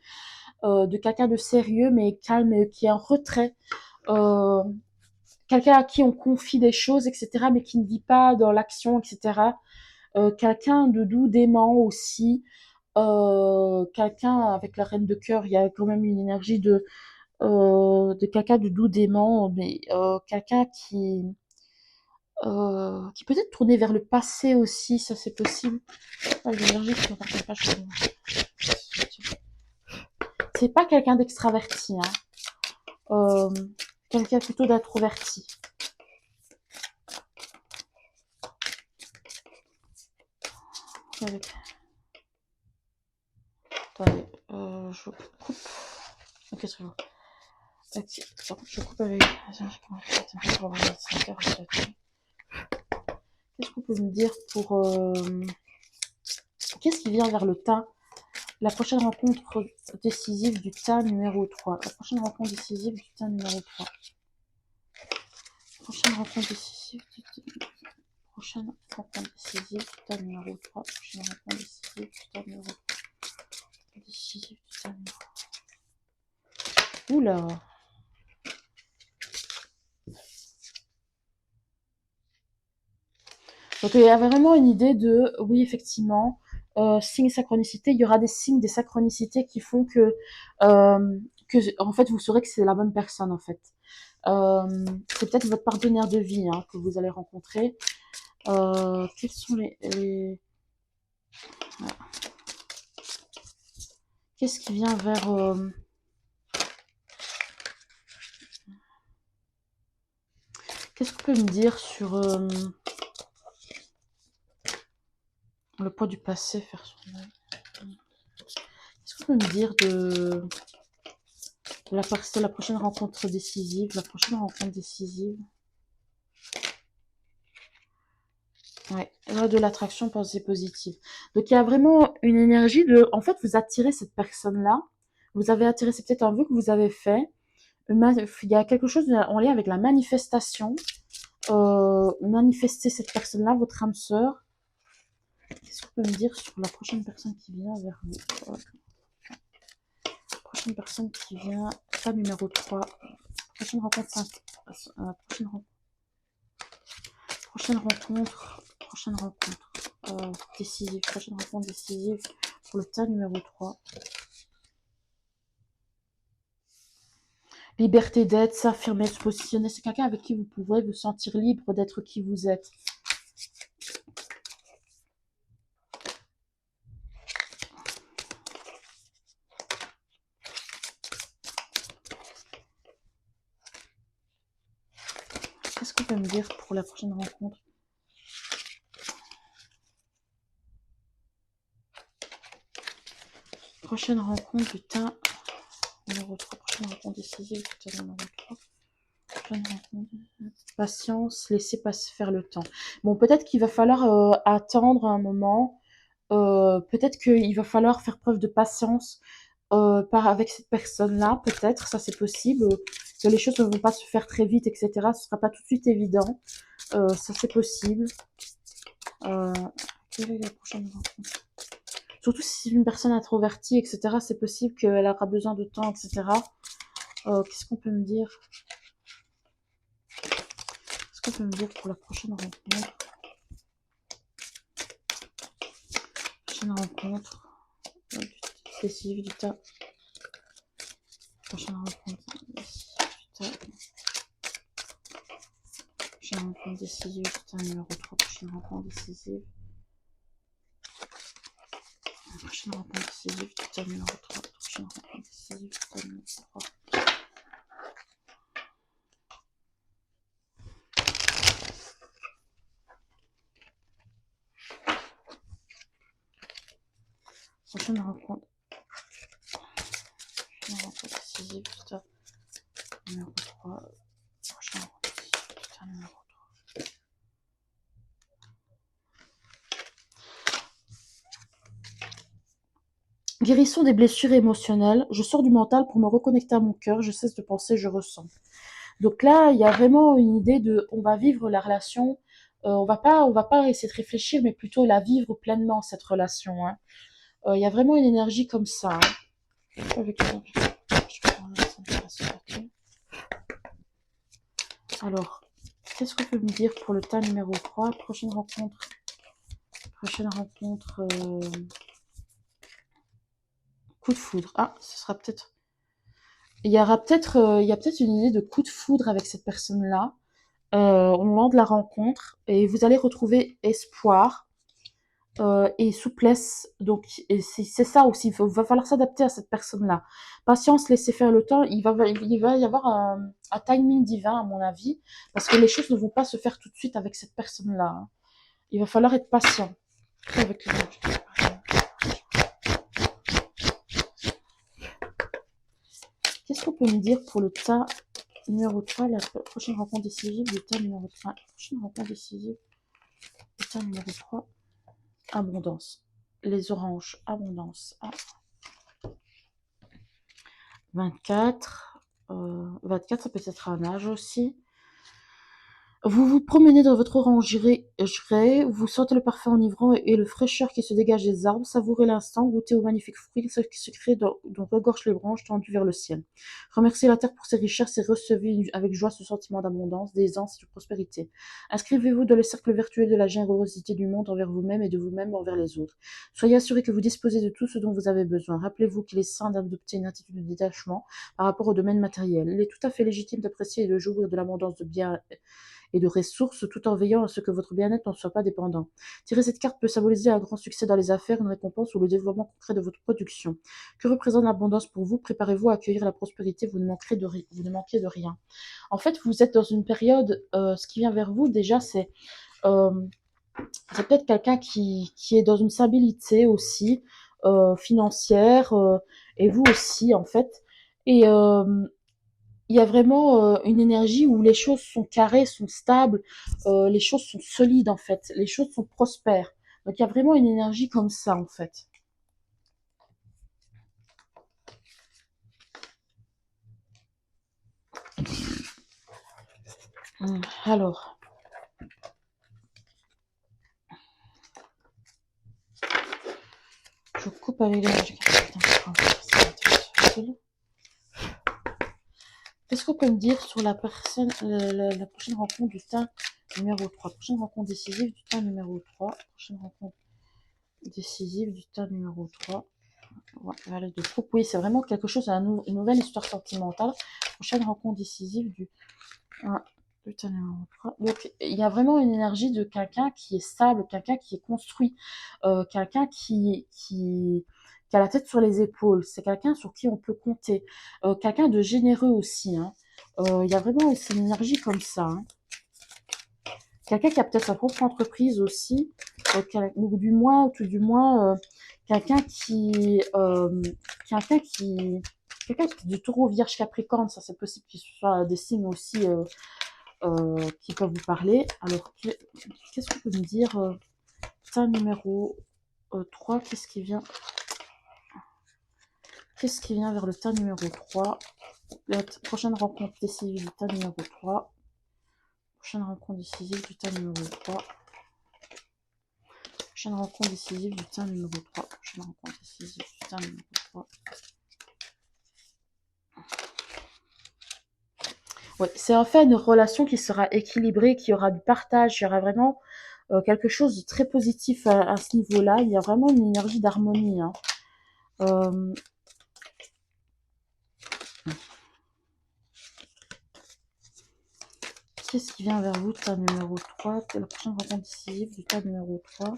de quelqu'un de sérieux, mais calme, qui est en retrait. Euh, Quelqu'un à qui on confie des choses, etc., mais qui ne dit pas dans l'action, etc. Quelqu'un de doux, d'aimant aussi. Quelqu'un avec la reine de cœur, il y a quand même une énergie de quelqu'un de doux, d'aimant, mais quelqu'un qui peut être tourné vers le passé aussi, ça c'est possible. Ah, l'énergie qui ne pas, c'est pas quelqu'un d'extraverti, hein. Euh, Quelqu'un plutôt d'introverti. Avec... Attendez, je coupe. Qu'est-ce que je vois? Je coupe avec. Qu'est-ce qu'on peut me dire pour. Qu'est-ce qui vient vers le tas? La prochaine rencontre décisive du tas numéro 3. La prochaine rencontre décisive du tas numéro 3. Prochaine rencontre décisive du Prochaine rencontre décisive du tas numéro 3. Prochaine rencontre décisive du tas numéro 3. Décisive du tas numéro 3. Oula! Donc il y avait vraiment une idée de, oui, effectivement, signes et synchronicité, il y aura des signes, des synchronicités qui font en fait, vous saurez que c'est la bonne personne, en fait. C'est peut-être votre partenaire de vie hein, que vous allez rencontrer. Quels sont voilà. Qu'est-ce qui vient vers Qu'est-ce qu'on peut me dire sur le poids du passé, faire son deuil? Qu'est-ce qu'on peut me dire de la prochaine rencontre décisive, la prochaine rencontre décisive? Ouais, là, de l'attraction, pensée positive. Donc, il y a vraiment une énergie de... En fait, vous attirez cette personne-là. Vous avez attiré, c'est peut-être un vœu que vous avez fait. Il y a quelque chose en lien avec la manifestation. Manifester cette personne-là, votre âme sœur. Qu'est-ce qu'on peut me dire sur la prochaine personne qui vient vers vous? Prochaine personne qui vient, pas numéro 3. Prochaine rencontre 5. Prochaine rencontre. Prochaine rencontre. Décisive. Prochaine rencontre décisive pour le tas numéro 3. Liberté d'être, s'affirmer, se positionner. C'est quelqu'un avec qui vous pouvez vous sentir libre d'être qui vous êtes. Qu'est-ce qu'on peut me dire pour la prochaine rencontre? Prochaine rencontre du tas numéro 3. Prochaine rencontre décisive du tas numéro 3. Prochaine rencontre. Patience, laissez passer faire le temps. Bon, peut-être qu'il va falloir attendre un moment. Peut-être qu'il va falloir faire preuve de patience avec cette personne-là. Peut-être, ça c'est possible. Que les choses ne vont pas se faire très vite, etc. Ce ne sera pas tout de suite évident. Ça c'est possible. Quelle est la prochaine rencontre? Surtout si c'est une personne introvertie, etc. C'est possible qu'elle aura besoin de temps, etc. Qu'est-ce qu'on peut me dire? Qu'est-ce qu'on peut me dire pour la prochaine rencontre? Prochaine rencontre. Décisive du tas. Prochaine rencontre décisive du tas. Prochaine rencontre décisive du tas numéro 3. Prochaine rencontre décisive. Prochaine rencontre décisive du tas numéro 3. Prochaine rencontre décisive du tas numéro 3. Prochaine rencontre. Prochaine rencontre décisive du tas numéro 3. Prochaine rencontre décisive du tas numéro 3. Guérison des blessures émotionnelles. Je sors du mental pour me reconnecter à mon cœur. Je cesse de penser, je ressens. Donc là, il y a vraiment une idée de, on va vivre la relation. On va pas essayer de réfléchir, mais plutôt la vivre pleinement cette relation. Hein. Il y a vraiment une énergie comme ça. Hein. Avec alors, qu'est-ce qu'on peut me dire pour le tas numéro 3? Prochaine rencontre. Prochaine rencontre. Coup de foudre. Ah, ce sera peut-être. Il y a peut-être une idée de coup de foudre avec cette personne-là au moment de la rencontre, et vous allez retrouver espoir et souplesse. Donc, c'est ça aussi. Il va falloir s'adapter à cette personne-là. Patience, laisser faire le temps. Il va y avoir un timing divin, à mon avis, parce que les choses ne vont pas se faire tout de suite avec cette personne-là. Hein. Il va falloir être patient. Avec les Qu'est-ce qu'on peut me dire pour le tas numéro 3, la prochaine rencontre décisive, le tas numéro 3, prochaine rencontre décisive, le tas numéro 3, abondance. Les oranges, abondance. Ah. 24, 24, ça peut être un âge aussi. Vous vous promenez dans votre orangerie, vous sentez le parfum enivrant et le fraîcheur qui se dégage des arbres, savourez l'instant, goûtez aux magnifiques fruits qui se créent dont regorgent les branches tendues vers le ciel. Remerciez la terre pour ses richesses et recevez avec joie ce sentiment d'abondance, d'aisance et de prospérité. Inscrivez-vous dans le cercle vertueux de la générosité du monde envers vous-même et de vous-même envers les autres. Soyez assurés que vous disposez de tout ce dont vous avez besoin. Rappelez-vous qu'il est sain d'adopter une attitude de détachement par rapport au domaine matériel. Il est tout à fait légitime d'apprécier et de jouir de l'abondance de biens et de ressources, tout en veillant à ce que votre bien-être n'en soit pas dépendant. Tirer cette carte peut symboliser un grand succès dans les affaires, une récompense ou le développement concret de votre production. Que représente l'abondance pour vous? Préparez-vous à accueillir la prospérité, vous ne manquerez vous ne manquez de rien. En fait, vous êtes dans une période, ce qui vient vers vous déjà, euh, c'est peut-être quelqu'un qui est dans une stabilité aussi, financière, et vous aussi en fait. Et il y a vraiment une énergie où les choses sont carrées, sont stables, les choses sont solides en fait, les choses sont prospères. Donc il y a vraiment une énergie comme ça en fait. Alors, je coupe avec l'énergie. Qu'est-ce qu'on peut me dire sur la personne, la prochaine rencontre du teint numéro 3? Prochaine rencontre décisive du teint numéro 3. Prochaine rencontre décisive du teint numéro 3. Voilà, de coupe. Oui, c'est vraiment quelque chose, une nouvelle histoire sentimentale. Prochaine rencontre décisive du teint numéro 3. Donc, il y a vraiment une énergie de quelqu'un qui est stable, quelqu'un qui est construit, quelqu'un qui a la tête sur les épaules. C'est quelqu'un sur qui on peut compter. Quelqu'un de généreux aussi. Hein. Il y a vraiment une énergie comme ça. Hein. Quelqu'un qui a peut-être sa propre entreprise aussi, ou du moins, tout du moins, quelqu'un quelqu'un qui, quelqu'un du taureau, vierge, capricorne, ça c'est possible qu'il soit des signes aussi qui peuvent vous parler. Alors, qu'est-ce qu'on peut me dire teint numéro 3, qu'est-ce qui vient vers le teint numéro 3? La prochaine rencontre décisive du teint numéro 3. Prochaine rencontre décisive du teint numéro 3. Prochaine rencontre décisive du teint numéro 3. Prochaine rencontre décisive du teint numéro 3. Ouais, c'est en fait une relation qui sera équilibrée, qui aura du partage, il y aura vraiment quelque chose de très positif à ce niveau-là. Il y a vraiment une énergie d'harmonie. Hein. Qu'est-ce qui vient vers vous, teint numéro 3? La prochaine rencontre décisive du teint numéro 3.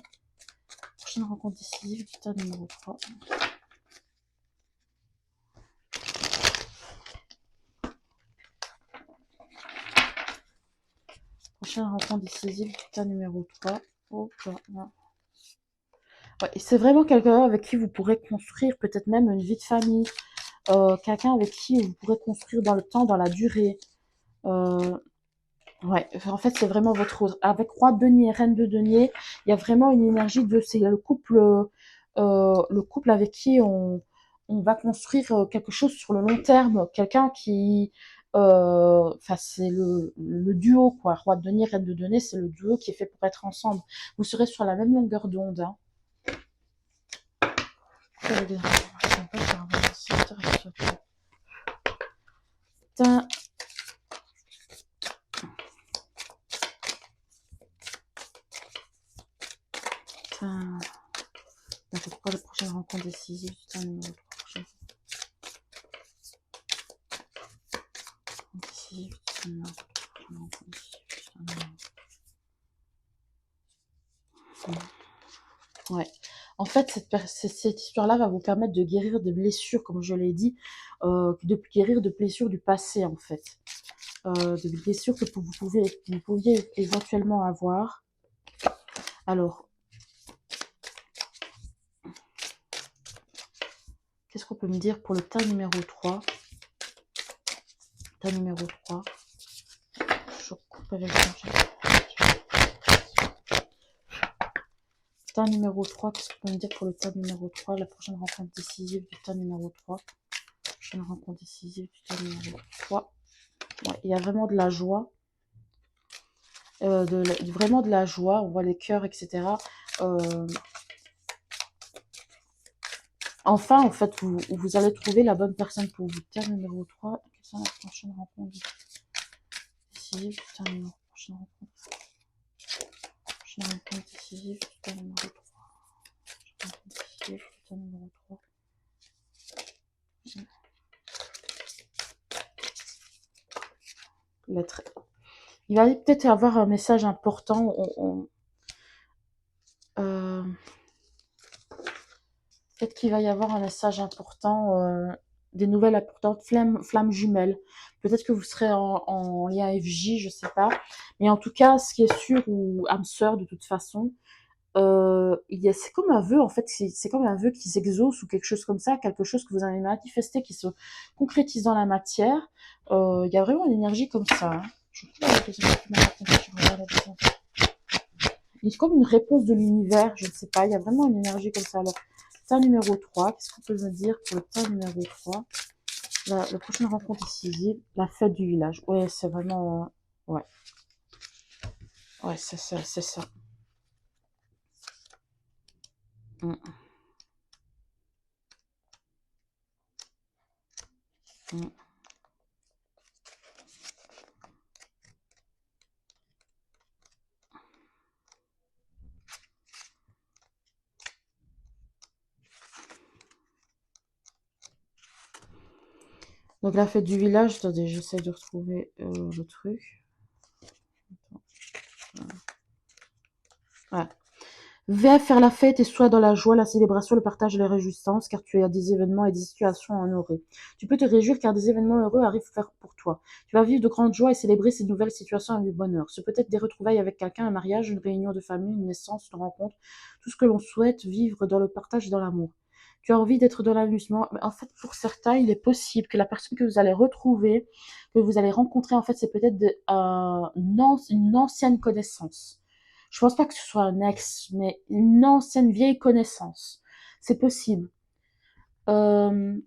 Prochaine rencontre décisive du teint numéro 3. Prochaine rencontre décisive du teint numéro 3. Oh, voilà. Ouais, et c'est vraiment quelqu'un avec qui vous pourrez construire peut-être même une vie de famille. Quelqu'un avec qui vous pourrez construire dans le temps, dans la durée. Ouais, en fait, c'est vraiment votre rose. Avec roi de denier, reine de denier, il y a vraiment une énergie de... C'est le couple avec qui on va construire quelque chose sur le long terme. Quelqu'un qui... Enfin, c'est le duo, quoi. Roi de denier, reine de denier, c'est le duo qui est fait pour être ensemble. Vous serez sur la même longueur d'onde. Hein. Putain. C'est quoi la prochaine rencontre décisive? Putain, numéro 3. Décisive, ouais. En fait, cette histoire-là va vous permettre de guérir des blessures, comme je l'ai dit, de guérir de blessures du passé, en fait. De blessures que vous pouviez éventuellement avoir. Alors, qu'est-ce qu'on peut me dire pour le tas numéro 3? Tas numéro 3. Je coupe avec tas numéro 3, qu'est-ce qu'on peut me dire pour le tas numéro 3? La prochaine rencontre décisive du tas numéro 3. Prochaine rencontre décisive du tas numéro 3. Ouais, il y a vraiment de la joie. Vraiment de la joie. On voit les cœurs, etc. Enfin, en fait, vous allez trouver la bonne personne pour vous. Tas numéro 3. Quelle est la prochaine rencontre décisive du tas numéro 3? Prochaine rencontre décisive du tas numéro 3. Numéro 3. Il va peut-être y avoir un message important. Euh, Peut-être qu'il va y avoir un message important, des nouvelles importantes, flamme jumelle. Peut-être que vous serez en lien FJ, je sais pas. Mais en tout cas, ce qui est sûr, ou âme sœur de toute façon, c'est comme un vœu, en fait, c'est comme un vœu qui s'exauce ou quelque chose comme ça, quelque chose que vous avez manifesté qui se concrétise dans la matière. Il y a vraiment une énergie comme ça. Hein. Je c'est comme une réponse de l'univers, je ne sais pas, il y a vraiment une énergie comme ça. Alors, tas numéro 3, qu'est-ce qu'on peut me dire pour le tas numéro 3? La prochaine rencontre décisive, la fête du village. Ouais, c'est vraiment... ouais, ouais, c'est ça, c'est ça. Mm, mm. Donc la fête du village, attendez, j'essaie de retrouver le truc. Ouais. Va faire la fête et sois dans la joie, la célébration, le partage et la réjouissance, car tu as des événements et des situations à honorer. Tu peux te réjouir car des événements heureux arrivent pour toi. Tu vas vivre de grandes joies et célébrer ces nouvelles situations avec bonheur. Ce peut être des retrouvailles avec quelqu'un, un mariage, une réunion de famille, une naissance, une rencontre, tout ce que l'on souhaite vivre dans le partage et dans l'amour. Tu as envie d'être dans l'amusement. Mais en fait, pour certains, il est possible que la personne que vous allez retrouver, que vous allez rencontrer, en fait, c'est peut-être une ancienne connaissance. Je pense pas que ce soit un ex, mais une ancienne vieille connaissance. C'est possible. Euh,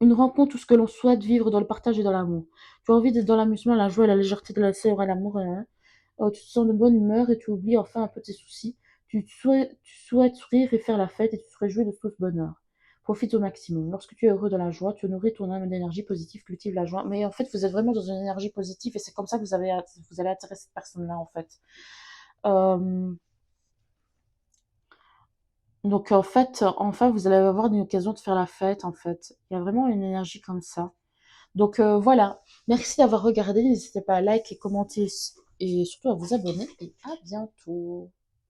une rencontre, tout ce que l'on souhaite vivre dans le partage et dans l'amour. Tu as envie d'être dans l'amusement, la joie, la légèreté de la sève et l'amour. Hein. Tu te sens de bonne humeur et tu oublies enfin un peu tes soucis. Tu souhaites rire et faire la fête et tu te réjouis de tout ce bonheur. Profite au maximum. Lorsque tu es heureux dans la joie, tu nourris ton âme d'énergie positive, cultive la joie. Mais en fait, vous êtes vraiment dans une énergie positive et c'est comme ça que vous allez attirer cette personne-là, en fait. Euh, Donc en fait, enfin, vous allez avoir une occasion de faire la fête, en fait. Il y a vraiment une énergie comme ça. Donc voilà. Merci d'avoir regardé. N'hésitez pas à liker, commenter et surtout à vous abonner. Et à bientôt.